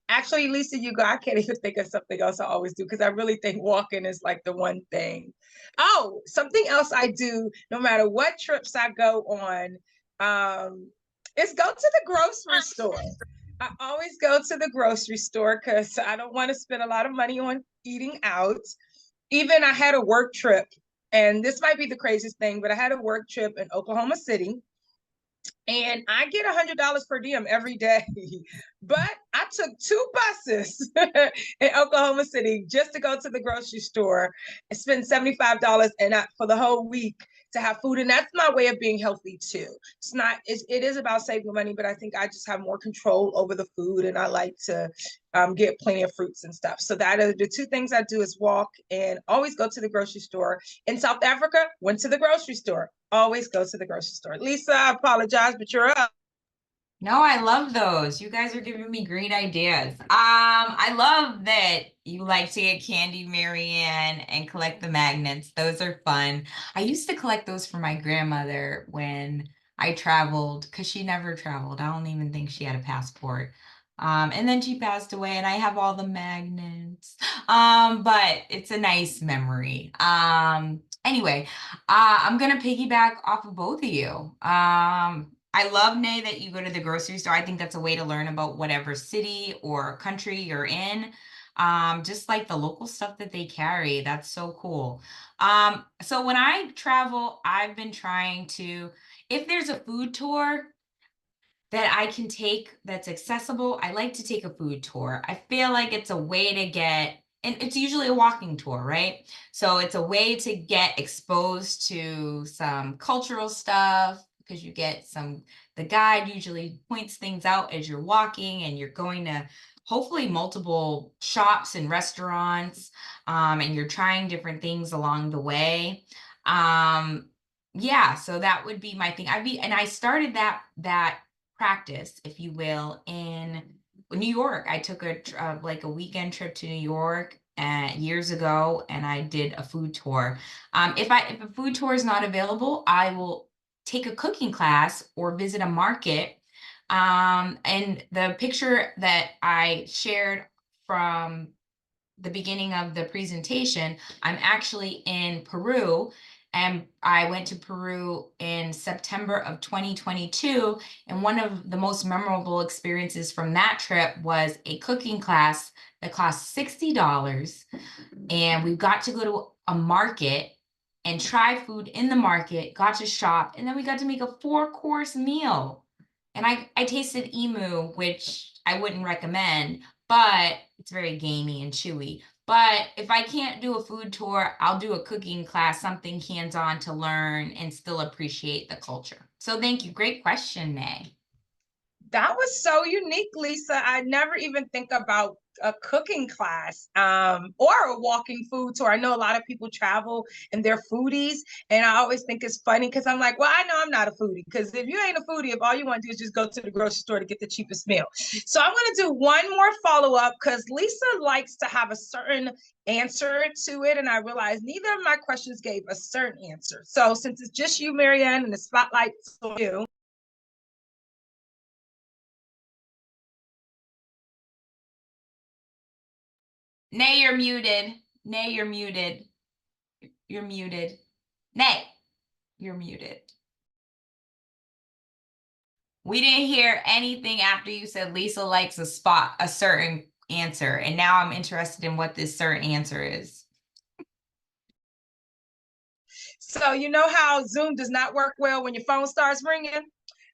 Actually, Lisa, you go. I can't even think of something else I always do because I really think walking is like the one thing. Oh, something else I do no matter what trips I go on, is go to the grocery store. I always go to the grocery store because I don't want to spend a lot of money on eating out. Even I had a work trip, and this might be the craziest thing, but I had a work trip in Oklahoma City, and I get $100 per diem every day. But I took 2 buses in Oklahoma City just to go to the grocery store and spend $75 and for the whole week to have food. And that's my way of being healthy too. It is about saving money, but I think I just have more control over the food, and I like to get plenty of fruits and stuff. So that are the 2 things I do is walk and always go to the grocery store. In South Africa, went to the grocery store. Always go to the grocery store. Lisa, I apologize, but you're up. No, I love those. You guys are giving me great ideas. I love that you like to get candy, Marianne, and collect the magnets. Those are fun. I used to collect those for my grandmother when I traveled, because she never traveled. I don't even think she had a passport. And then she passed away, and I have all the magnets. But it's a nice memory. Anyway, I'm gonna piggyback off of both of you. I love, Nay, that you go to the grocery store. I think that's a way to learn about whatever city or country you're in. Just like the local stuff that they carry. That's so cool. So when I travel, I've been trying to, if there's a food tour that I can take that's accessible, I like to take a food tour. I feel like it's a way to get, and it's usually a walking tour, right? So it's a way to get exposed to some cultural stuff because you get the guide usually points things out as you're walking and you're going to hopefully multiple shops and restaurants, and you're trying different things along the way. Yeah, so that would be my thing. And I started that practice, if you will, in New York. I took like a weekend trip to New York, years ago, and I did a food tour. If a food tour is not available, I will take a cooking class or visit a market. And the picture that I shared from the beginning of the presentation, I'm actually in Peru, and I went to Peru in September of 2022. And one of the most memorable experiences from that trip was a cooking class that cost $60. And we got to go to a market and try food in the market, got to shop, and then we got to make a 4-course meal. And I tasted emu, which I wouldn't recommend, but it's very gamey and chewy. But if I can't do a food tour, I'll do a cooking class, something hands-on to learn and still appreciate the culture. So thank you. Great question, Nay. That was so unique, Lisa. I never even think about a cooking class or a walking food tour. I know a lot of people travel and they're foodies, and I always think it's funny because I'm like, well, I know I'm not a foodie, because if you ain't a foodie, if all you want to do is just go to the grocery store to get the cheapest meal. So I'm going to do one more follow-up because Lisa likes to have a certain answer to it, and I realized neither of my questions gave a certain answer. So since it's just you, Marianne, and the spotlight's on you, Nay, you're muted. Nay, you're muted. You're muted. Nay, you're muted. We didn't hear anything after you said Lisa likes a certain answer. And now I'm interested in what this certain answer is. so you know how Zoom does not work well when your phone starts ringing?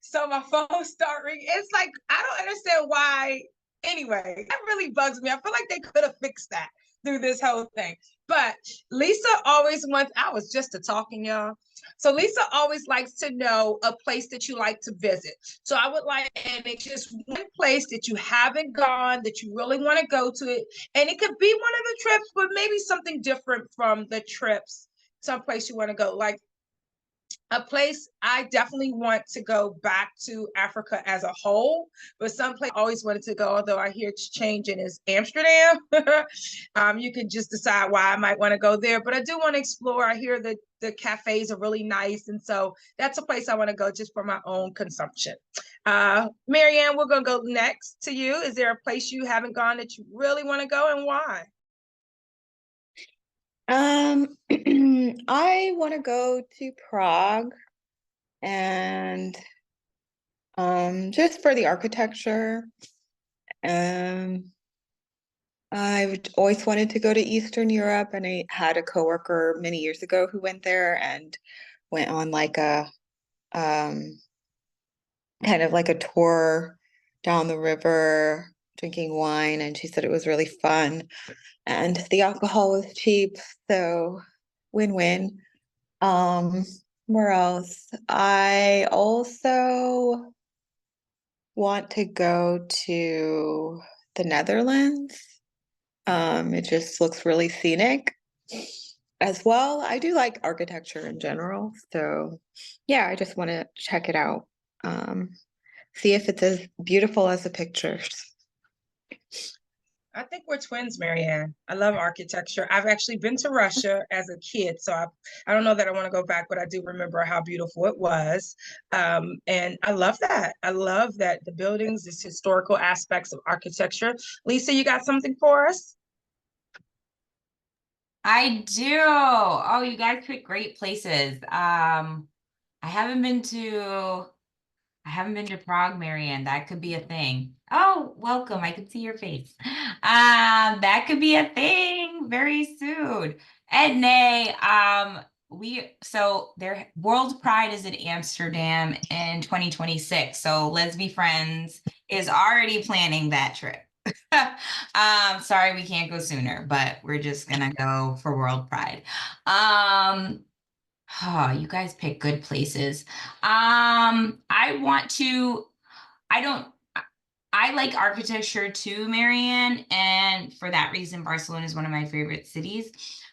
So my phone started ringing. It's like, I don't understand why. Anyway, that really bugs me. I feel like they could have fixed that through this whole thing. But Lisa always wants, I was just a talking, y'all. So Lisa always likes to know a place that you like to visit. So I would like, and it's just one place that you haven't gone, that you really want to go to it. And it could be one of the trips, but maybe something different from the trips, someplace you want to go. Like a place I definitely want to go back to Africa as a whole, but someplace I always wanted to go, although I hear it's changing, is Amsterdam. You can just decide why I might want to go there, but I do want to explore. I hear that the cafes are really nice, and so that's a place I want to go just for my own consumption. Marianne, we're gonna go next to you. Is there a place you haven't gone that you really want to go, and why? I want to go to Prague, and just for the architecture. I've always wanted to go to Eastern Europe, and I had a coworker many years ago who went there and went on like a kind of like a tour down the river, drinking wine, and she said it was really fun. And the alcohol was cheap, so win-win. Where else? I also want to go to the Netherlands. It just looks really scenic as well. I do like architecture in general, so yeah, I just want to check it out. See if it's as beautiful as the pictures. I think we're twins, Marianne. I love architecture. I've actually been to Russia as a kid, so I don't know that I want to go back, but I do remember how beautiful it was. And I love that. I love that the buildings, this historical aspects of architecture. Lisa, you got something for us? I do. Oh, you guys pick great places. I haven't been to Prague, Marianne. That could be a thing. Oh, welcome. I can see your face. That could be a thing very soon. And Nay, so their World Pride is in Amsterdam in 2026. So Lesbifriends is already planning that trip. Sorry we can't go sooner, but we're just gonna go for World Pride. Oh, you guys pick good places. I want to, I don't, I like architecture too, Marianne, and for that reason, Barcelona is one of my favorite cities.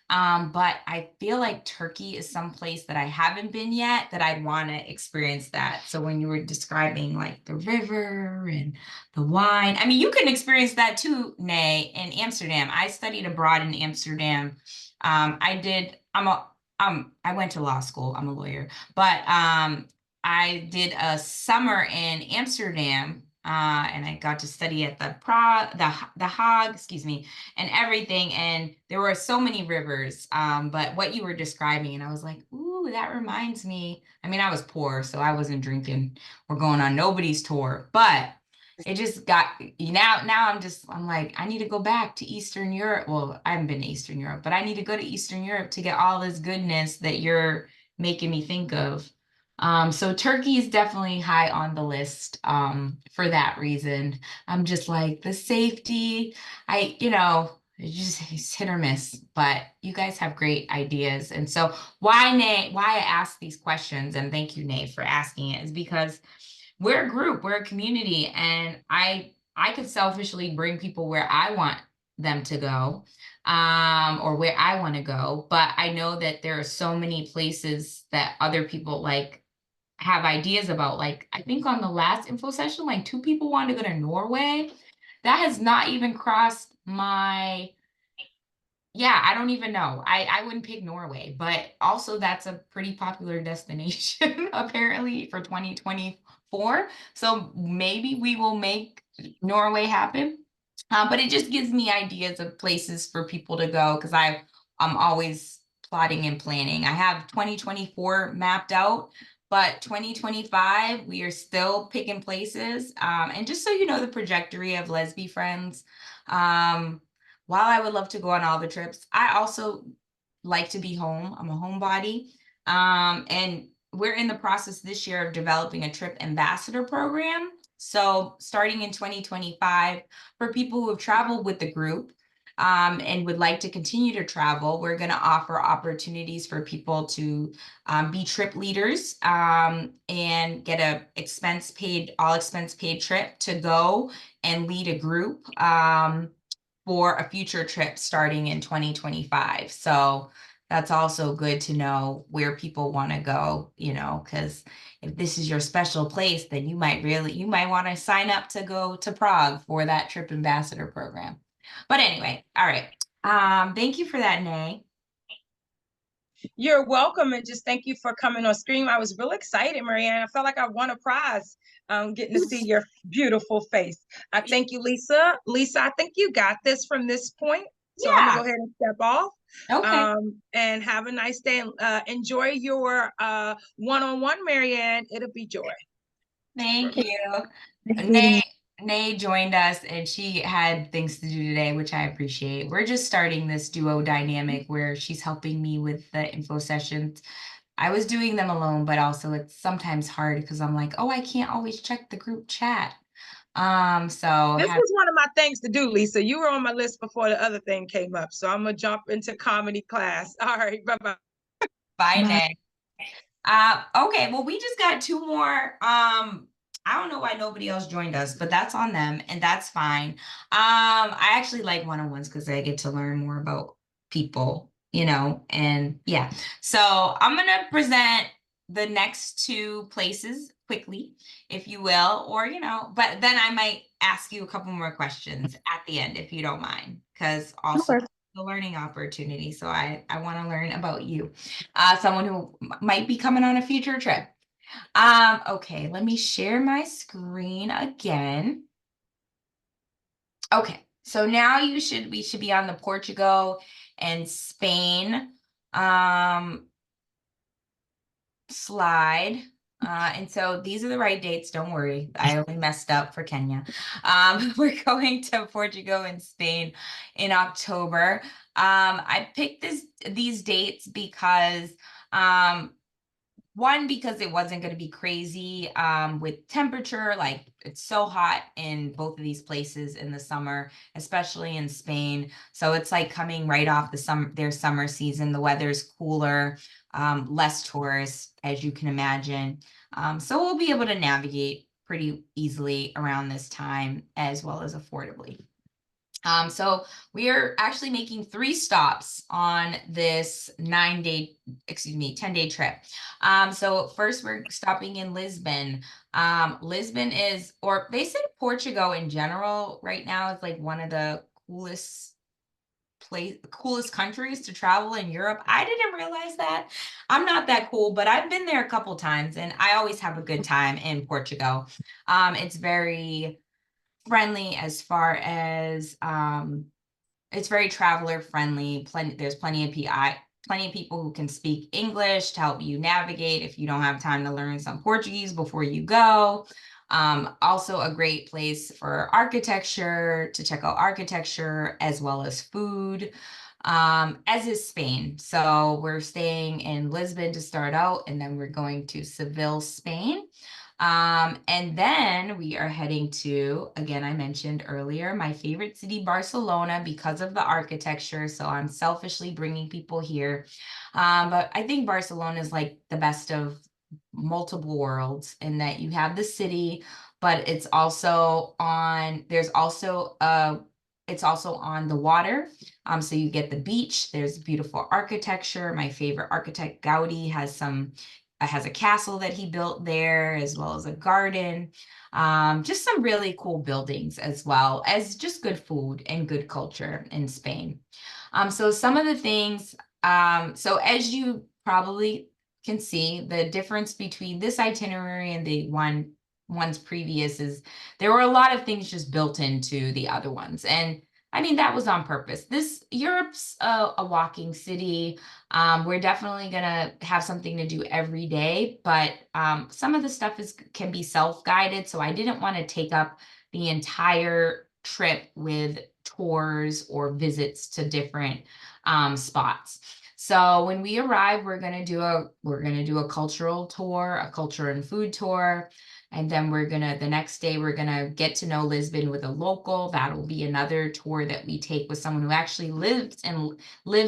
But I feel like Turkey is some place that I haven't been yet that I'd want to experience that. So when you were describing like the river and the wine, I mean, you can experience that too, Nay, in Amsterdam. I studied abroad in Amsterdam. I did, I went to law school, I'm a lawyer, but I did a summer in Amsterdam, and I got to study at the Hague, excuse me, and everything. And there were so many rivers. But what you were describing, and I was like, ooh, that reminds me. I mean, I was poor, so I wasn't drinking or going on nobody's tour, but it just got now I'm like, I need to go back to Eastern Europe. Well, I haven't been to Eastern Europe, but I need to go to Eastern Europe to get all this goodness that you're making me think of. So Turkey is definitely high on the list, for that reason. I'm just like the safety, it's hit or miss, but you guys have great ideas. And so why I ask these questions, and thank you, Nate, for asking it, is because we're a group, we're a community, and I could selfishly bring people where I want them to go, or where I want to go, but I know that there are so many places that other people like have ideas about. Like, I think on the last info session, like 2 people wanted to go to Norway. That has not even crossed my, yeah, I don't even know. I wouldn't pick Norway, but also that's a pretty popular destination apparently for 2024. So maybe we will make Norway happen. But it just gives me ideas of places for people to go, because I'm always plotting and planning. I have 2024 mapped out, but 2025 we are still picking places. And just so you know, the trajectory of Lesbifriends. While I would love to go on all the trips, I also like to be home. I'm a homebody. And we're in the process this year of developing a trip ambassador program. So starting in 2025, for people who have traveled with the group, and would like to continue to travel, we're going to offer opportunities for people to be trip leaders, and get all expense paid trip to go and lead a group, for a future trip starting in 2025. So that's also good to know where people want to go, because if this is your special place, then you might want to sign up to go to Prague for that trip ambassador program. But anyway, all right. Thank you for that, Nay. You're welcome, and just thank you for coming on stream. I was real excited, Marianne. I felt like I won a prize, getting to see your beautiful face. I thank you, Lisa. Lisa, I think you got this from this point. So I'm gonna go ahead and step off. Okay. And have a nice day. Enjoy your one-on-one, Marianne. It'll be joy. Thank you. Nice meeting you. Nay joined us, and she had things to do today, which I appreciate. We're just starting this duo dynamic where she's helping me with the info sessions. I was doing them alone, but also it's sometimes hard because I'm like, oh, I can't always check the group chat. So This was one of my things to do, Lisa. You were on my list before the other thing came up. So I'm gonna jump into comedy class. All right, bye-bye. Bye, Nay. Okay, well, we just got 2 more. I don't know why nobody else joined us, but that's on them, and that's fine. I actually like one-on-ones because I get to learn more about people, and yeah. So I'm gonna present the next 2 places quickly, if you will, or but then I might ask you a couple more questions at the end if you don't mind, because also the learning opportunity. So I want to learn about you, someone who might be coming on a future trip. Okay, let me share my screen again. Okay, so now we should be on the Portugal and Spain slide. And so these are the right dates. Don't worry, I only messed up for Kenya. We're going to Portugal and Spain in October. I picked these dates because one, because it wasn't going to be crazy with temperature. Like, it's so hot in both of these places in the summer, especially in Spain. So it's like coming right off their summer season. The weather's cooler, less tourists, as you can imagine. So we'll be able to navigate pretty easily around this time, as well as affordably. So we are actually making 3 stops on this 10-day trip. So first we're stopping in Lisbon. Lisbon is, or they say Portugal in general right now is like one of the coolest countries to travel in Europe. I didn't realize that. I'm not that cool, but I've been there a couple times and I always have a good time in Portugal. It's very friendly as far as it's very traveler friendly. There's plenty of people who can speak English to help you navigate if you don't have time to learn some Portuguese before you go. Also a great place for architecture, to check out architecture as well as food, as is Spain. So we're staying in Lisbon to start out, and then we're going to Seville, Spain. And then we are heading to, again, I mentioned earlier, my favorite city, Barcelona, because of the architecture. So I'm selfishly bringing people here. But I think Barcelona is like the best of multiple worlds in that you have the city, but it's also on, it's also on the water. So you get the beach, there's beautiful architecture. My favorite architect, Gaudi, has a castle that he built there, as well as a garden. Just some really cool buildings, as well as just good food and good culture in Spain. So some of the things, so as you probably can see, the difference between this itinerary and the ones previous is there were a lot of things just built into the other ones. And I mean, that was on purpose. Europe's a walking city. We're definitely gonna have something to do every day, but some of the stuff can be self-guided. So I didn't want to take up the entire trip with tours or visits to different spots. So when we arrive, we're gonna do a cultural tour, a culture and food tour. And then the next day, we're gonna get to know Lisbon with a local. That'll be another tour that we take with someone who actually lives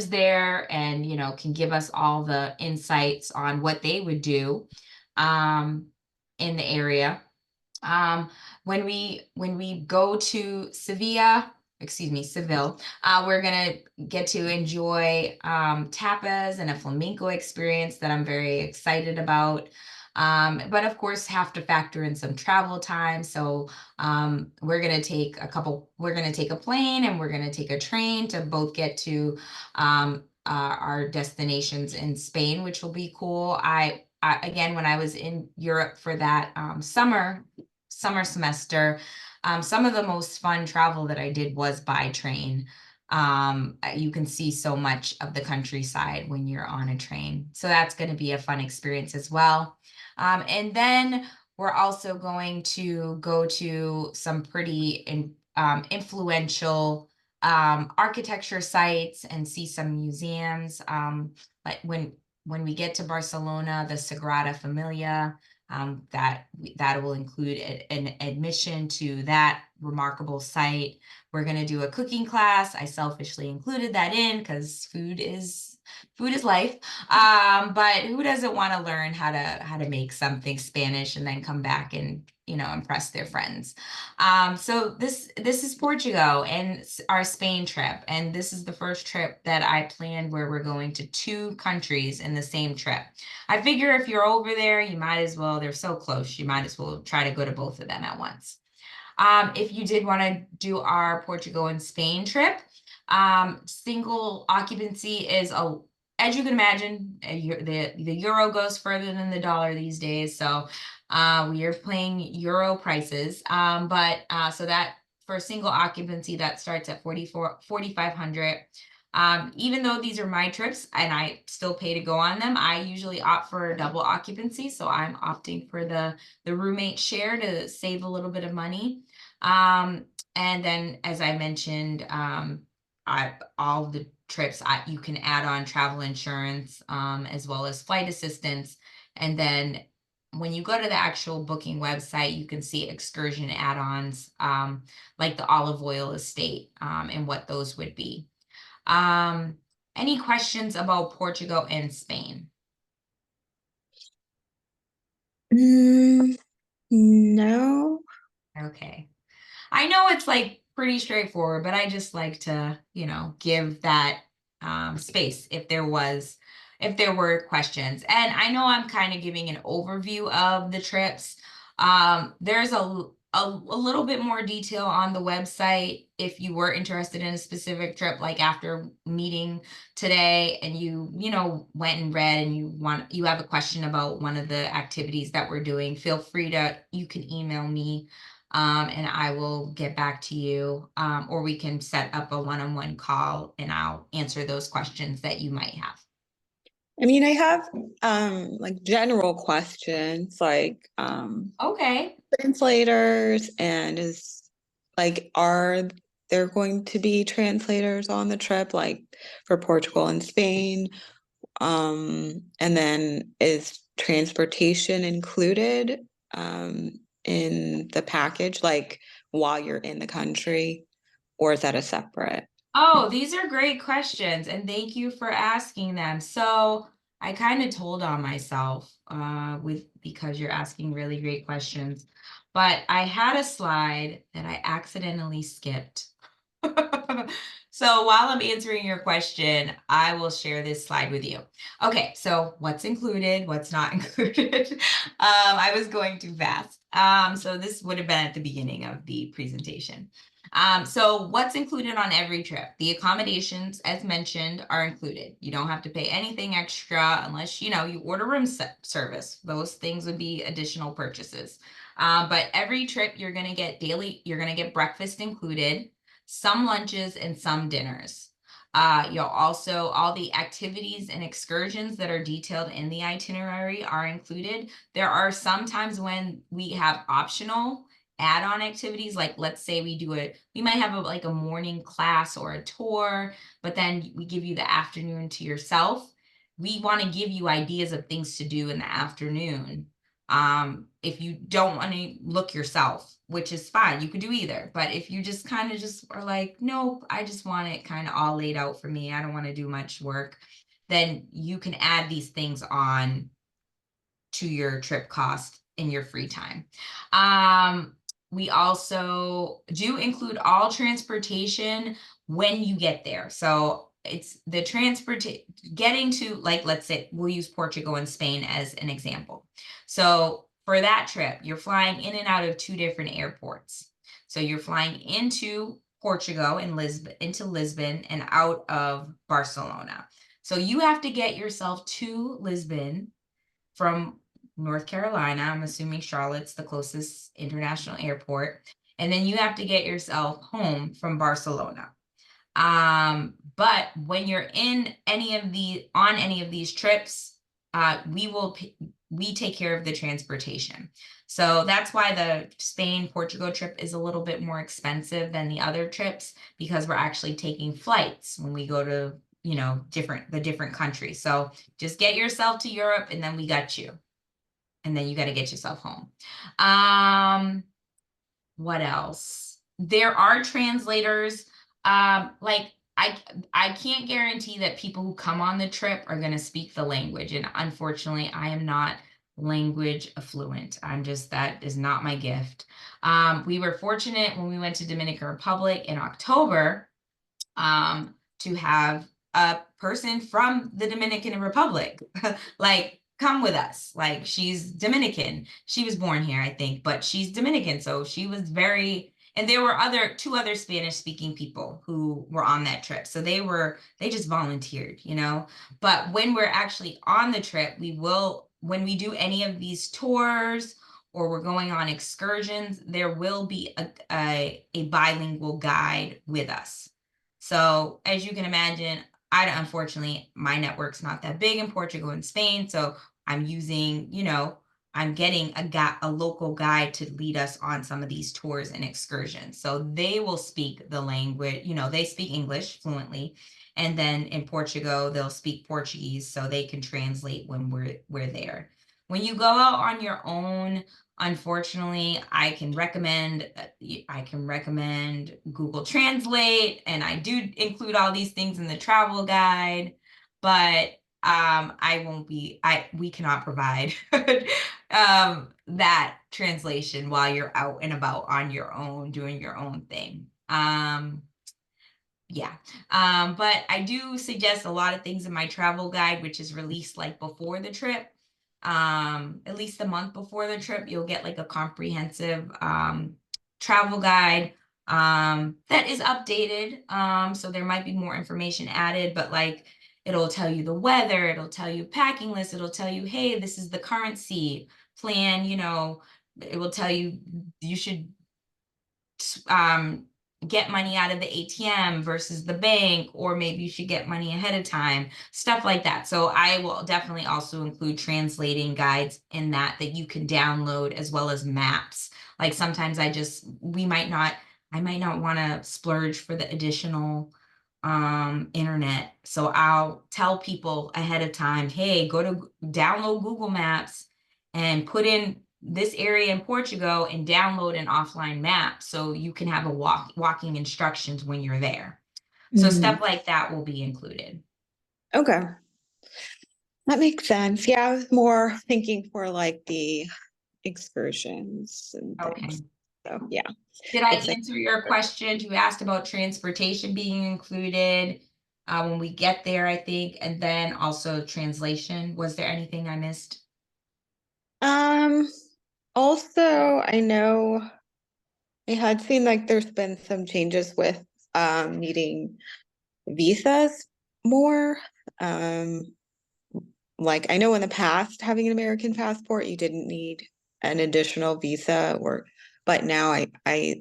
there and, can give us all the insights on what they would do in the area. When we go to Seville, we're gonna get to enjoy tapas and a flamenco experience that I'm very excited about. But of course, have to factor in some travel time. So we're gonna take a plane and we're gonna take a train to both get to our destinations in Spain, which will be cool. Again, when I was in Europe for that summer semester, some of the most fun travel that I did was by train. You can see so much of the countryside when you're on a train. So that's going to be a fun experience as well. And then we're also going to go to some pretty influential architecture sites and see some museums. Like when we get to Barcelona, the Sagrada Familia, that will include an admission to that remarkable site. We're going to do a cooking class. I selfishly included that in because food is life. But who doesn't want to learn how to make something Spanish and then come back and impress their friends? So this is Portugal and our Spain trip, and this is the first trip that I planned where we're going to 2 countries in the same trip. I figure if you're over there, you might as well, they're so close, you might as well try to go to both of them at once. If you did want to do our Portugal and Spain trip, single occupancy is as you can imagine, the euro goes further than the dollar these days. So we are paying euro prices. So that for single occupancy, that starts at 4,500. Even though these are my trips and I still pay to go on them, I usually opt for a double occupancy. So I'm opting for the roommate share to save a little bit of money. And then, as I mentioned, all the trips, you can add on travel insurance, as well as flight assistance. And then when you go to the actual booking website, you can see excursion add-ons, like the olive oil estate, and what those would be. Any questions about Portugal and Spain? No. Okay. I know it's like pretty straightforward, but I just like to, give that space if there were questions. And I know I'm kind of giving an overview of the trips. There's a little bit more detail on the website if you were interested in a specific trip, like after meeting today and went and read and you have a question about one of the activities that we're doing, you can email me, and I will get back to you, or we can set up a one-on-one call and I'll answer those questions that you might have. I mean, I have like general questions like Okay. translators, and are there going to be translators on the trip, like for Portugal and Spain? And then is transportation included in the package, like while you're in the country, or is that a separate? Oh, these are great questions, and thank you for asking them. So I kind of told on myself because you're asking really great questions, but I had a slide that I accidentally skipped. So while I'm answering your question, I will share this slide with you. Okay, so what's included, what's not included? I was going too fast. So this would have been at the beginning of the presentation. So what's included on every trip? The accommodations, as mentioned, are included. You don't have to pay anything extra unless, you order room service. Those things would be additional purchases. But every trip you're going to get breakfast included, some lunches and some dinners. All the activities and excursions that are detailed in the itinerary are included. There are some times when we have optional add-on activities, like let's say we might have a morning class or a tour, but then we give you the afternoon to yourself. We want to give you ideas of things to do in the afternoon. If you don't want to look yourself, which is fine, you could do either. But if you just kind of just are like, nope, I just want it kind of all laid out for me, I don't want to do much work, then you can add these things on to your trip cost in your free time. We also do include all transportation when you get there. So it's the getting to, like, let's say we'll use Portugal and Spain as an example. So for that trip, you're flying in and out of two different airports. So you're flying into Portugal and Lisbon and out of Barcelona. So you have to get yourself to Lisbon from North Carolina. I'm assuming Charlotte's the closest international airport. And then you have to get yourself home from Barcelona. But when you're on any of these trips, we take care of the transportation. So that's why the Spain-Portugal trip is a little bit more expensive than the other trips, because we're actually taking flights when we go to, the different countries. So just get yourself to Europe and then we got you. And then you got to get yourself home. What else? There are translators. I can't guarantee that people who come on the trip are going to speak the language. And unfortunately, I am not language fluent. That is not my gift. We were fortunate when we went to Dominican Republic in October to have a person from the Dominican Republic come with us. Like, she's Dominican. She was born here, I think, but she's Dominican. So she was and there were two other Spanish speaking people who were on that trip. So they just volunteered, but when we're actually on the trip, when we do any of these tours or we're going on excursions, there will be a bilingual guide with us. So as you can imagine, unfortunately, my network's not that big in Portugal and Spain. So I'm getting a local guide to lead us on some of these tours and excursions. So they will speak the language, they speak English fluently. And then in Portugal, they'll speak Portuguese so they can translate when we're there. When you go out on your own, unfortunately, I can recommend Google Translate, and I do include all these things in the travel guide, but we cannot provide that translation while you're out and about on your own, doing your own thing. Yeah. But I do suggest a lot of things in my travel guide, which is released like before the trip. At least a month before the trip, you'll get like a comprehensive travel guide that is updated. So there might be more information added, but like it'll tell you the weather, it'll tell you packing list, it'll tell you, hey, this is the currency plan, you know, it will tell you you should get money out of the ATM versus the bank, or maybe you should get money ahead of time, stuff like that. So I will definitely also include translating guides in that you can download, as well as maps. Like sometimes I might not want to splurge for the additional internet. So I'll tell people ahead of time, hey, download Google Maps and put in this area in Portugal and download an offline map so you can have walking instructions when you're there. So stuff like that will be included. Okay. That makes sense. Yeah, I was more thinking for like the excursions and Okay. things. So yeah. Did I It's like- answer your question? You asked about transportation being included when we get there, I think, and then also translation. Was there anything I missed? Also, I know I had seen like there's been some changes with needing visas more. Like I know in the past having an American passport, you didn't need an additional visa, but now I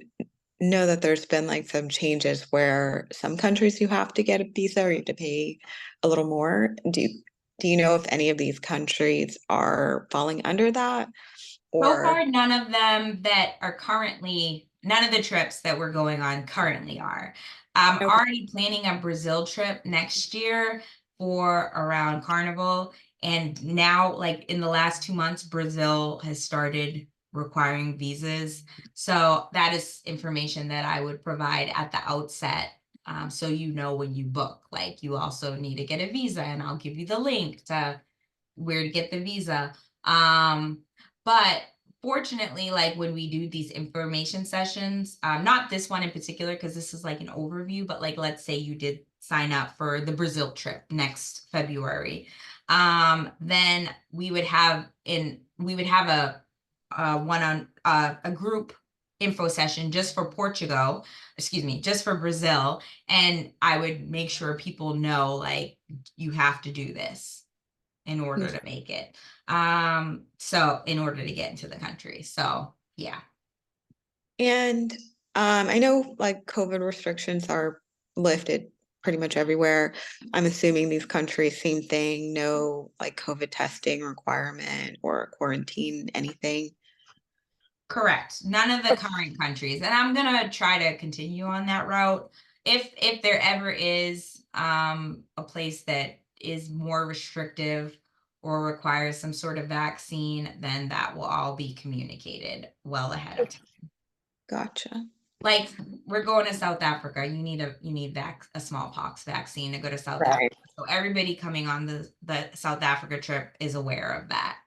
know that there's been like some changes where some countries you have to get a visa or you have to pay a little more. Do you know if any of these countries are falling under that? So far, Or none of them that are currently, none of the trips that we're going on currently are. I'm Okay. already planning a Brazil trip next year for around Carnival. And now, like in the last 2 months, Brazil has started requiring visas. So that is information that I would provide at the outset. So you know when you book, like you also need to get a visa, and I'll give you the link to where to get the visa. But fortunately, like when we do these information sessions, not this one in particular, because this is like an overview, but like let's say you did sign up for the Brazil trip next February, then we would have a group info session just for just for Brazil, and I would make sure people know like you have to do this in order to make it. So in order to get into the country. So yeah. And I know like COVID restrictions are lifted pretty much everywhere. I'm assuming these countries, same thing, no like COVID testing requirement or quarantine, anything. Correct. None of the current countries. And I'm gonna try to continue on that route. If there ever is a place that is more restrictive or requires some sort of vaccine, then that will all be communicated well ahead of time. Gotcha. Like we're going to South Africa. You need a smallpox vaccine to go to South Africa. So everybody coming on the South Africa trip is aware of that.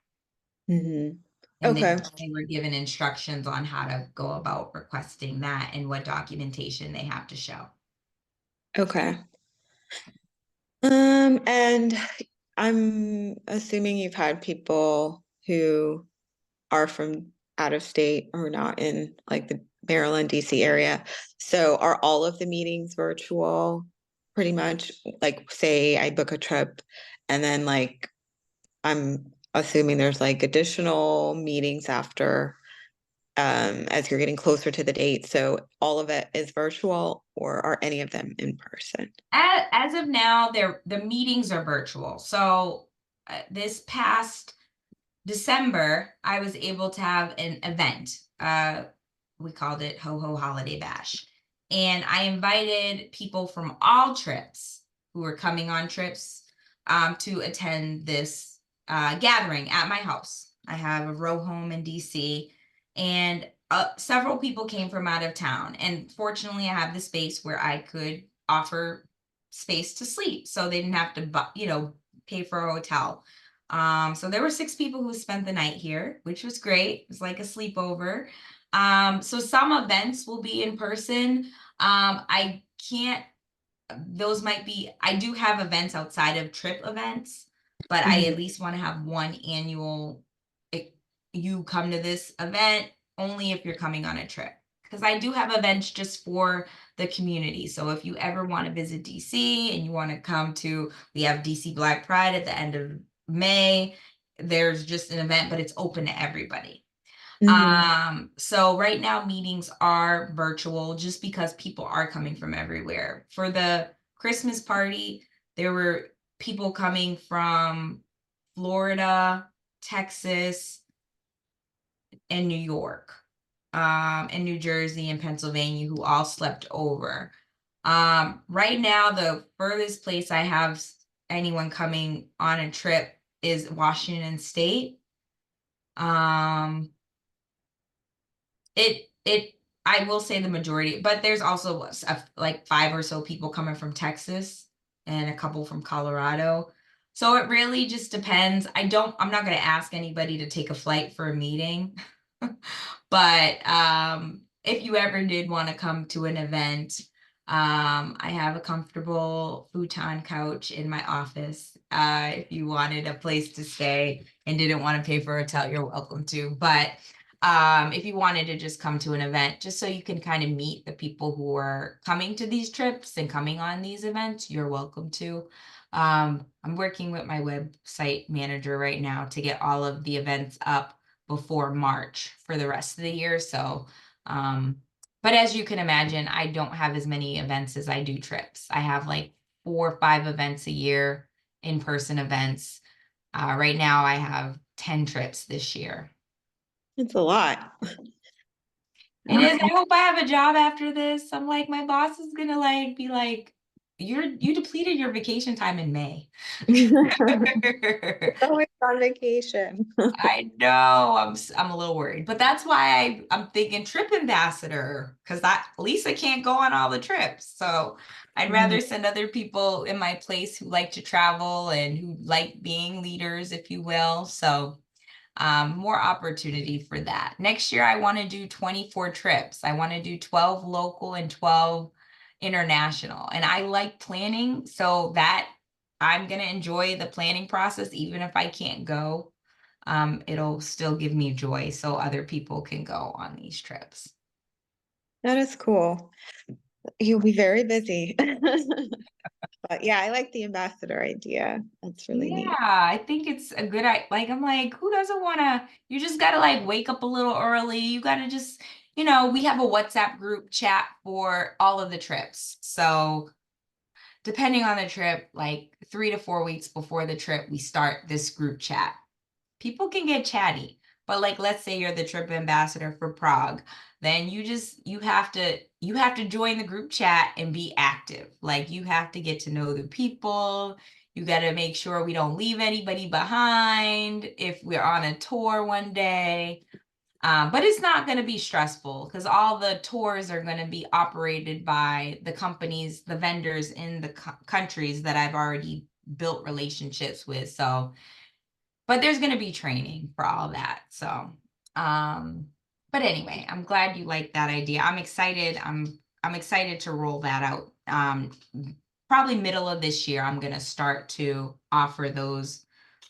Mm-hmm. And Okay. they were given instructions on how to go about requesting that and what documentation they have to show. Okay. And I'm assuming you've had people who are from out of state or not in like the Maryland, DC area. So are all of the meetings virtual pretty much? Like say I book a trip and then like I'm assuming there's like additional meetings after as you're getting closer to the date. So all of it is virtual or are any of them in person? As of now, the meetings are virtual. So this past December, I was able to have an event. We called it Ho Ho Holiday Bash. And I invited people from all trips who were coming on trips to attend this gathering at my house. I have a row home in DC, and several people came from out of town. And fortunately, I have the space where I could offer space to sleep. So they didn't have to, pay for a hotel. So there were 6 people who spent the night here, which was great. It was like a sleepover. So some events will be in person. I can't, those might be, I do have events outside of trip events, but I at least want to have one annual, you come to this event only if you're coming on a trip. Because I do have events just for the community. So if you ever want to visit DC and you want to come to, we have DC Black Pride at the end of May. There's just an event, but it's open to everybody. So right now meetings are virtual just because people are coming from everywhere. For the Christmas party, there were people coming from Florida, Texas, and New York, and New Jersey and Pennsylvania who all slept over. Right now, the furthest place I have anyone coming on a trip is Washington State. I will say the majority, but there's also like 5 or so people coming from Texas and a couple from Colorado. So it really just depends. I'm not going to ask anybody to take a flight for a meeting. But if you ever did want to come to an event, I have a comfortable futon couch in my office. If you wanted a place to stay and didn't want to pay for a hotel, you're welcome to. But if you wanted to just come to an event, just so you can kind of meet the people who are coming to these trips and coming on these events, you're welcome to. I'm working with my website manager right now to get all of the events up before March for the rest of the year. So, but as you can imagine, I don't have as many events as I do trips. I have like 4 or 5 events a year, in-person events. Right now I have 10 trips this year. It's a lot. It is. I hope I have a job after this. I'm like, my boss is gonna like be like, you depleted your vacation time in May. Always on vacation. I know. I'm a little worried, but that's why I'm thinking trip ambassador, because Lisa can't go on all the trips. So I'd rather send other people in my place who like to travel and who like being leaders, if you will. So more opportunity for that. Next year, I want to do 24 trips. I want to do 12 local and 12 international. And I like planning, so that I'm going to enjoy the planning process, even if I can't go. It'll still give me joy so other people can go on these trips. That is cool. You'll be very busy. But yeah, I like the ambassador idea. That's really neat. Yeah, I think it's a good like I'm like, who doesn't want to, you just got to like wake up a little early. You got to just, we have a WhatsApp group chat for all of the trips. So depending on the trip, like 3 to 4 weeks before the trip, we start this group chat. People can get chatty, but like, let's say you're the trip ambassador for Prague, then you have to join the group chat and be active. Like you have to get to know the people. You got to make sure we don't leave anybody behind if we're on a tour one day. But it's not going to be stressful because all the tours are going to be operated by the companies, the vendors in the countries that I've already built relationships with. So, but there's going to be training for all that. So, but anyway, I'm glad you like that idea. I'm excited. I'm excited to roll that out. Probably middle of this year, I'm going to start to offer those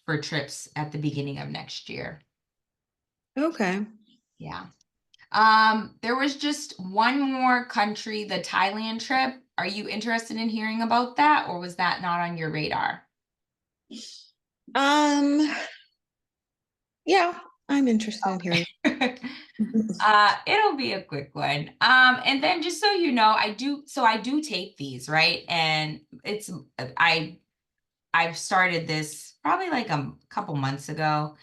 for trips at the beginning of next year. Okay. Yeah. There was just one more country, the Thailand trip. Are you interested in hearing about that, or was that not on your radar? Yeah, I'm interested in hearing. It'll be a quick one. And then just so you know, I do take these, right? And I've started this probably like a couple months ago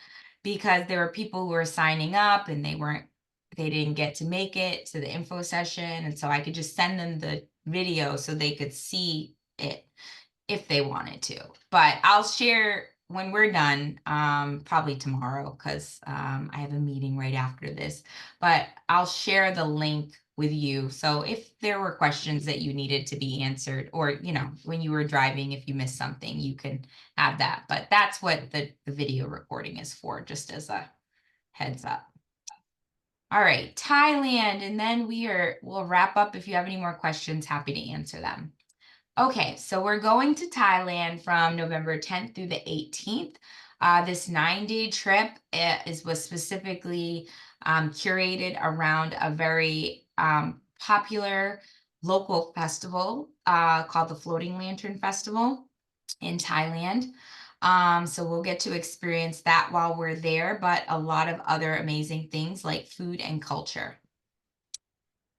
because there were people who were signing up and they didn't get to make it to the info session. And so I could just send them the video so they could see it if they wanted to. But I'll share when we're done, probably tomorrow, because I have a meeting right after this. But I'll share the link with you. So if there were questions that you needed to be answered, or, you know, when you were driving, if you missed something, you can have that. But that's what the video recording is for, just as a heads up. All right, Thailand, and then we'll wrap up. If you have any more questions, happy to answer them. Okay, so we're going to Thailand from November 10th through the 18th. This 9-day trip was specifically curated around a very popular local festival called the Floating Lantern Festival in Thailand. So we'll get to experience that while we're there, but a lot of other amazing things like food and culture.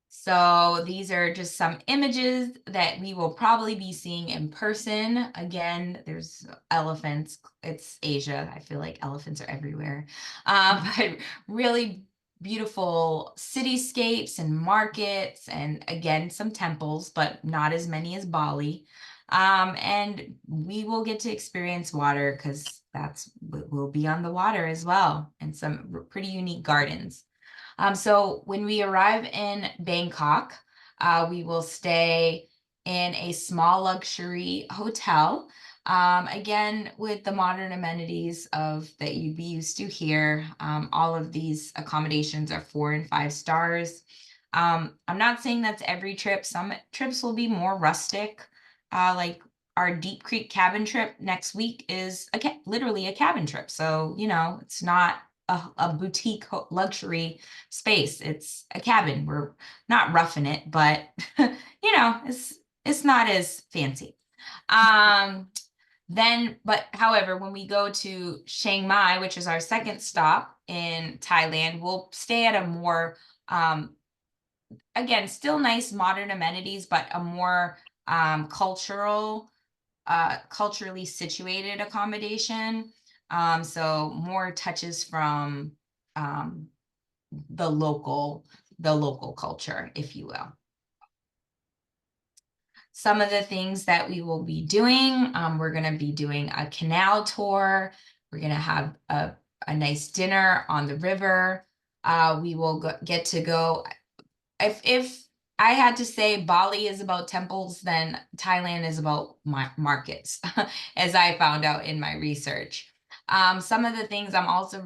So these are just some images that we will probably be seeing in person. Again, there's elephants. It's Asia. I feel like elephants are everywhere. But really beautiful cityscapes and markets, and again, some temples, but not as many as Bali. And we will get to experience water because we'll be on the water as well, and some pretty unique gardens. So when we arrive in Bangkok, we will stay in a small luxury hotel. Again, with the modern amenities that you'd be used to here. All of these accommodations are 4 and 5 stars. I'm not saying that's every trip. Some trips will be more rustic, like our Deep Creek cabin trip next week is literally a cabin trip. So, you know, it's not a boutique luxury space. It's a cabin. We're not roughing it, but you know, it's not as fancy. However, when we go to Chiang Mai, which is our second stop in Thailand, we'll stay at a more, again, still nice modern amenities, but a more culturally situated accommodation. So more touches from the local culture, if you will. Some of the things that we will be doing, we're going to be doing a canal tour. We're going to have a nice dinner on the river. We will get to go. If I had to say Bali is about temples, then Thailand is about markets, as I found out in my research. Some of the things I'm also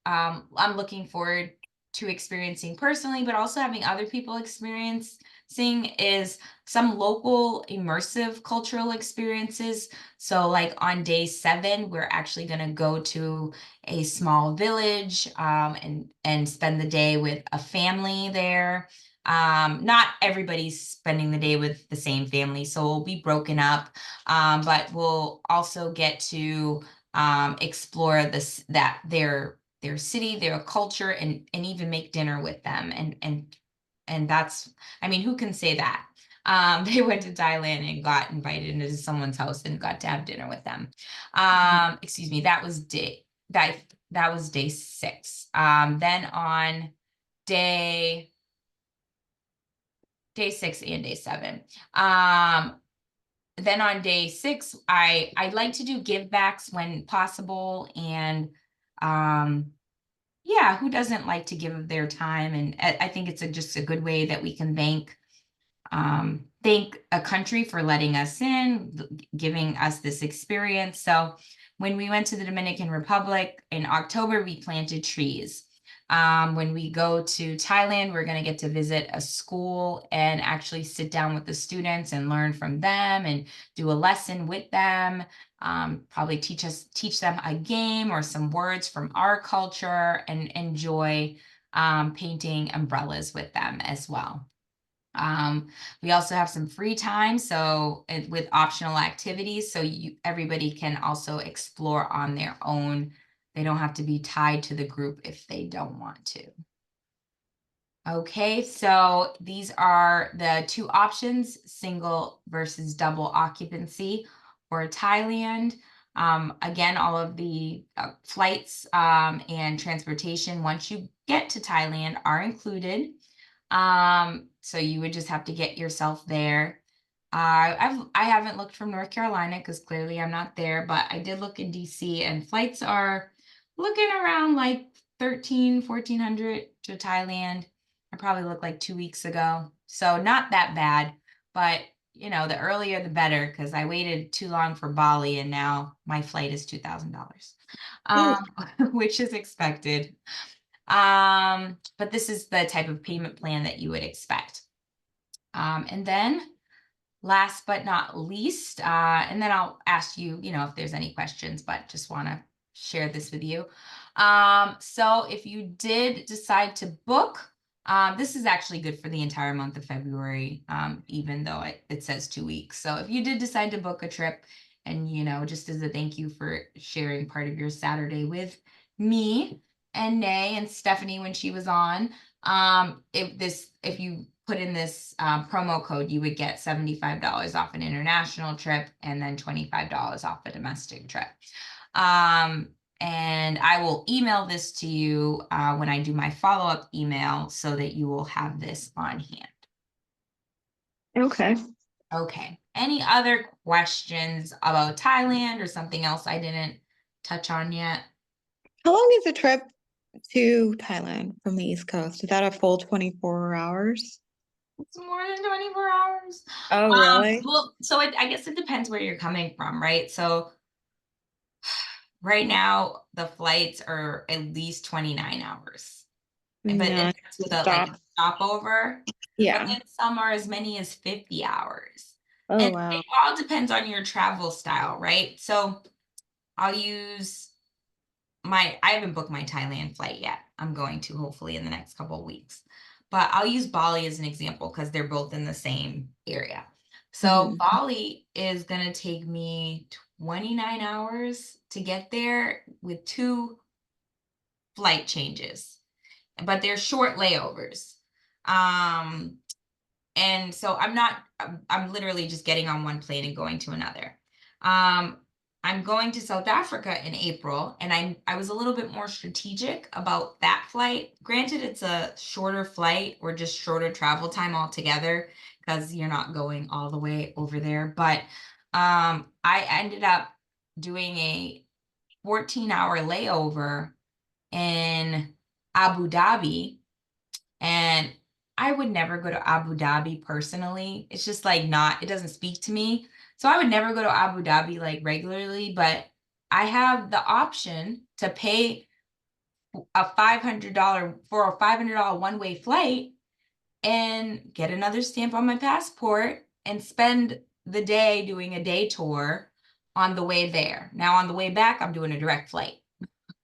I'm looking forward to experiencing personally, but also having other people experiencing is some local immersive cultural experiences. So like on day 7, we're actually going to go to a small village and spend the day with a family there. Not everybody's spending the day with the same family, so we'll be broken up, but we'll also get to explore their city, their culture, and even make dinner with them. And that's, I mean, who can say that? They went to Thailand and got invited into someone's house and got to have dinner with them. Excuse me, that was day 6. Then on day 6 and day 7. Then on day 6, I like to do give backs when possible. And yeah, who doesn't like to give their time? And I think it's just a good way that we can thank a country for letting us in, giving us this experience. So when we went to the Dominican Republic in October, we planted trees. When we go to Thailand, we're going to get to visit a school and actually sit down with the students and learn from them and do a lesson with them. Probably teach them a game or some words from our culture, and enjoy painting umbrellas with them as well. We also have some free time, so with optional activities, so everybody can also explore on their own. They don't have to be tied to the group if they don't want to. Okay, so these are the 2 options, single versus double occupancy for Thailand. Again, all of the flights and transportation once you get to Thailand are included. So you would just have to get yourself there. I haven't looked from North Carolina because clearly I'm not there, but I did look in DC, and flights are looking around like $1,300-$1,400 to Thailand I probably looked like 2 weeks ago. So not that bad, but you know, the earlier the better, because I waited too long for Bali and now my flight is $2,000, which is expected. But this is the type of payment plan that you would expect. And then last but not least, and then I'll ask you, you know, if there's any questions, but just want to share this with you. So if you did decide to book, this is actually good for the entire month of February, even though it says 2 weeks. So if you did decide to book a trip, and, you know, just as a thank you for sharing part of your Saturday with me and Nay and Stephanie when she was on, if you put in this promo code, you would get $75 off an international trip and then $25 off a domestic trip. And I will email this to you when I do my follow-up email so that you will have this on hand. Okay. Okay. Any other questions about Thailand or something else I didn't touch on yet? How long is the trip to Thailand from the East Coast? Is that a full 24 hours? It's more than 24 hours. Oh, really? Well, so I guess it depends where you're coming from, right? So right now the flights are at least 29 hours. But No, that's with like a stop. stopover. But Yeah. then some are as many as 50 hours. Oh, And wow. it all depends on your travel style, right? So I'll use I haven't booked my Thailand flight yet. I'm going to hopefully in the next couple of weeks. But I'll use Bali as an example because they're both in the same area. So Mhm. Bali is going to take me 29 hours to get there with 2 flight changes, but they're short layovers. And so I'm literally just getting on one plane and going to another. I'm going to South Africa in April, and I was a little bit more strategic about that flight. Granted, it's a shorter flight or just shorter travel time altogether because you're not going all the way over there. But I ended up doing a 14-hour layover in Abu Dhabi, and I would never go to Abu Dhabi personally. It's just like it doesn't speak to me. So I would never go to Abu Dhabi like regularly, but I have the option to pay a $500 one-way flight and get another stamp on my passport and spend the day doing a day tour on the way there. Now on the way back, I'm doing a direct flight.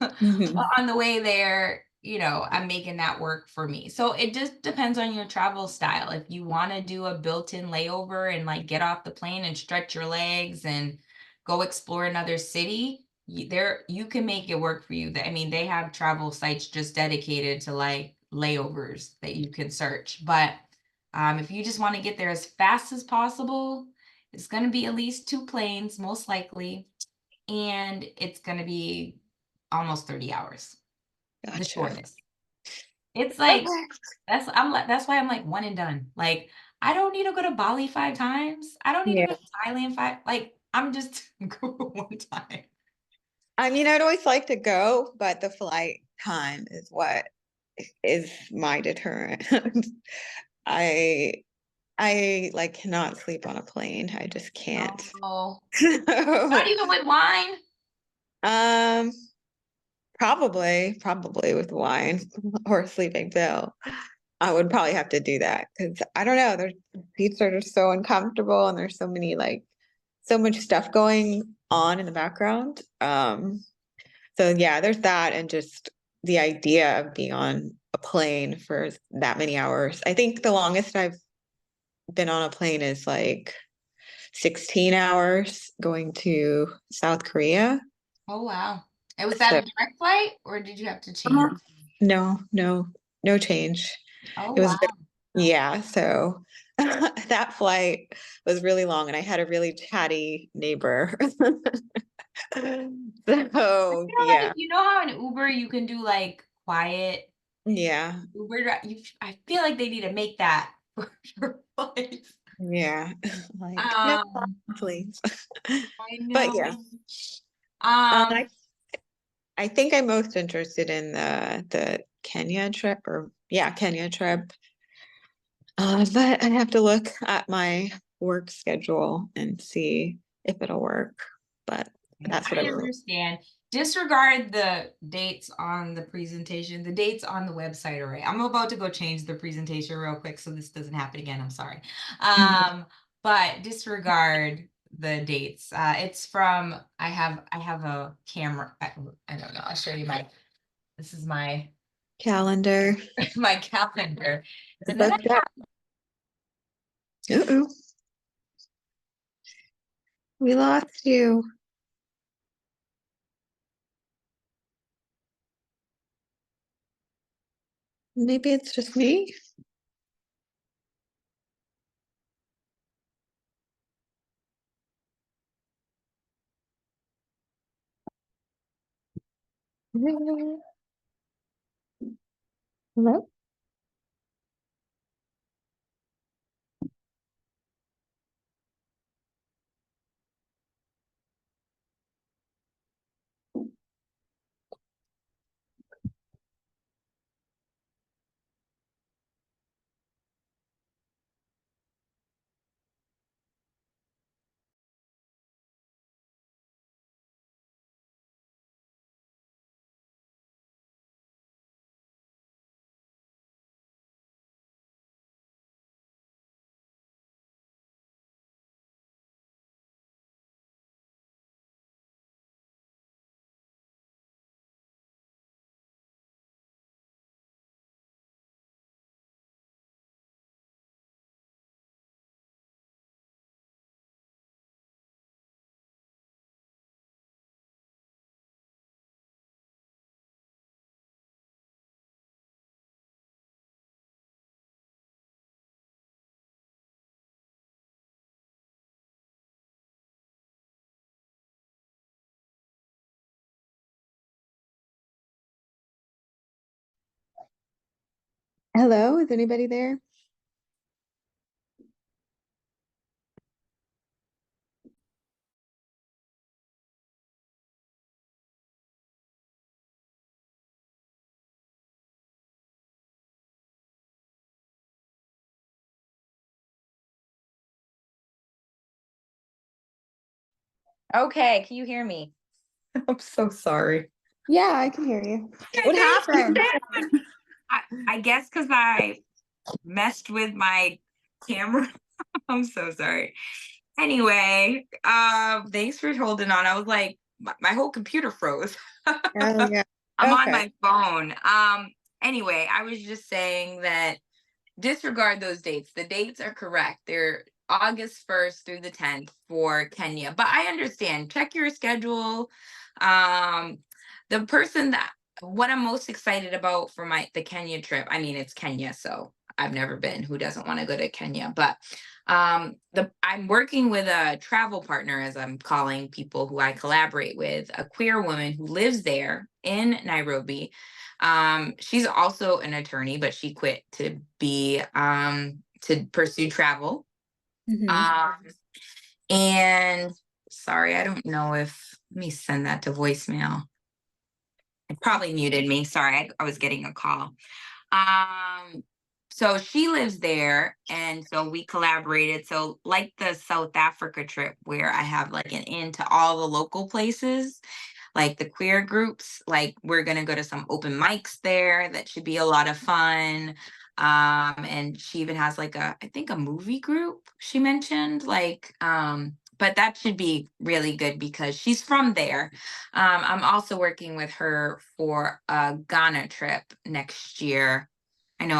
Mhm. On the way there, you know, I'm making that work for me. So it just depends on your travel style. If you want to do a built-in layover and like get off the plane and stretch your legs and go explore another city, you can make it work for you. I mean, they have travel sites just dedicated to like layovers that you can search. But if you just want to get there as fast as possible, it's going to be at least 2 planes, most likely, and it's going to be almost 30 hours, the Gotcha. shortest. It's like Okay. that's why I'm like one and done. Like I don't need to go to Bali 5 times. I don't need to Yeah. go to Thailand 5. Like I'm just go one time. I mean, I'd always like to go, but the flight time is what is my deterrent. I I like cannot sleep on a plane. I just can't. Oh, So, not even with wine. um, probably with wine or a sleeping pill. I would probably have to do that because I don't know. Their seats are just so uncomfortable, and there's so many so much stuff going on in the background. So yeah, there's that, and just the idea of being on a plane for that many hours. I think the longest I've been on a plane is like 16 hours going to South Korea. Oh wow. And was that So, a direct flight or did you have to change? uh-huh. No change. Oh It was, wow. yeah, so that flight was really long and I had a really chatty neighbor. I So, feel yeah, like you know how in Uber you can do like quiet yeah, I feel like they need to make that for your flights. yeah. Like, no, Um, please. I But know. yeah, Um, I think I'm most interested in the Kenya trip or yeah, Kenya trip. But I have to look at my work schedule and see if it'll work. But that's what I I wrote. understand. Disregard the dates on the presentation. The dates on the website are right. I'm about to go change the presentation real quick so this doesn't happen again. I'm sorry. But disregard the dates. It's from I have a camera. I don't know. I'll show you this is my Calendar. my calendar. The And then book that. Uh-oh. We lost you. Maybe it's just me. Hello? Hello, is anybody there? okay, can you hear me? I'm so sorry. Yeah, I can hear you. Okay, What thank you. happened? I guess because I messed with my camera. I'm so sorry. Anyway, thanks for holding on. I was like, my whole computer froze. Oh, yeah. I'm on Okay. my phone. Anyway, I was just saying that disregard those dates. The dates are correct. They're August 1st through the 10th for Kenya. But I understand. Check your schedule. Um, the person that what I'm most excited about for the Kenya trip. I mean, it's Kenya, so I've never been. Who doesn't want to go to Kenya? But I'm working with a travel partner, as I'm calling people who I collaborate with, a queer woman who lives there in Nairobi. She's also an attorney, but she quit to be to pursue travel. Mhm. And sorry, I don't know if let me send that to voicemail. It probably muted me. Sorry, I was getting a call. So she lives there, and so we collaborated. So like the South Africa trip where I have like an into all the local places, like the queer groups, like we're gonna go to some open mics there. That should be a lot of fun. And she even has like I think a movie group she mentioned, but that should be really good because she's from there. I'm also working with her for a Ghana trip next year. I know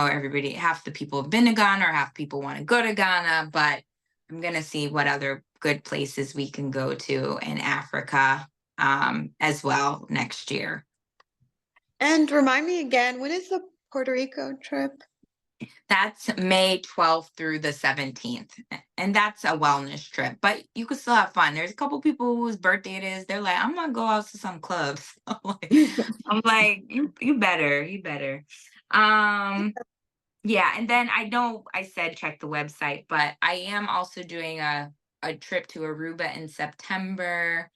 half the people have been to Ghana or half people want to go to Ghana, but I'm going to see what other good places we can go to in Africa as well next year. And remind me again, when is the Puerto Rico trip? That's May 12th through the 17th. And that's a wellness trip, but you can still have fun. There's a couple people whose birthday it is. They're like, I'm gonna go out to some clubs. I'm like, you better. Yeah, and then I know I said check the website, but I am also doing a trip to Aruba in September,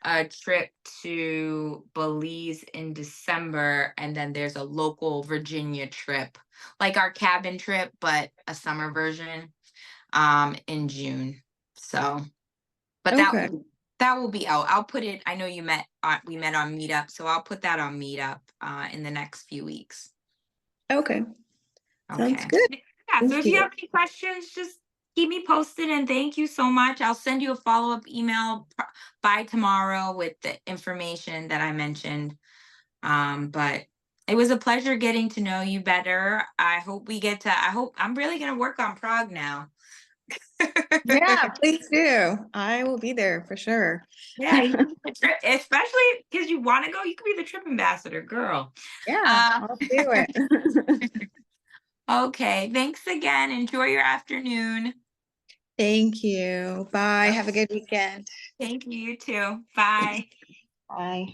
a trip to Belize in December, and then there's a local Virginia trip like our cabin trip, but a summer version in June. So, but Okay. that will be out. I'll put it. I know we met on Meetup, so I'll put that on Meetup in the next few weeks. Okay. Sounds Okay. good. Yeah. So Thank if you you. have any questions, just keep me posted. And thank you so much. I'll send you a follow-up email by tomorrow with the information that I mentioned. But it was a pleasure getting to know you better. I hope I'm really gonna work on Prague now. Yeah, please do. I will be there for sure. Yeah, especially because you want to go, you could be the trip ambassador, girl. Yeah, I'll do it. Okay, thanks again. Enjoy your afternoon. Thank you. Bye. Have a good weekend. Thank you, you too. Bye. Bye.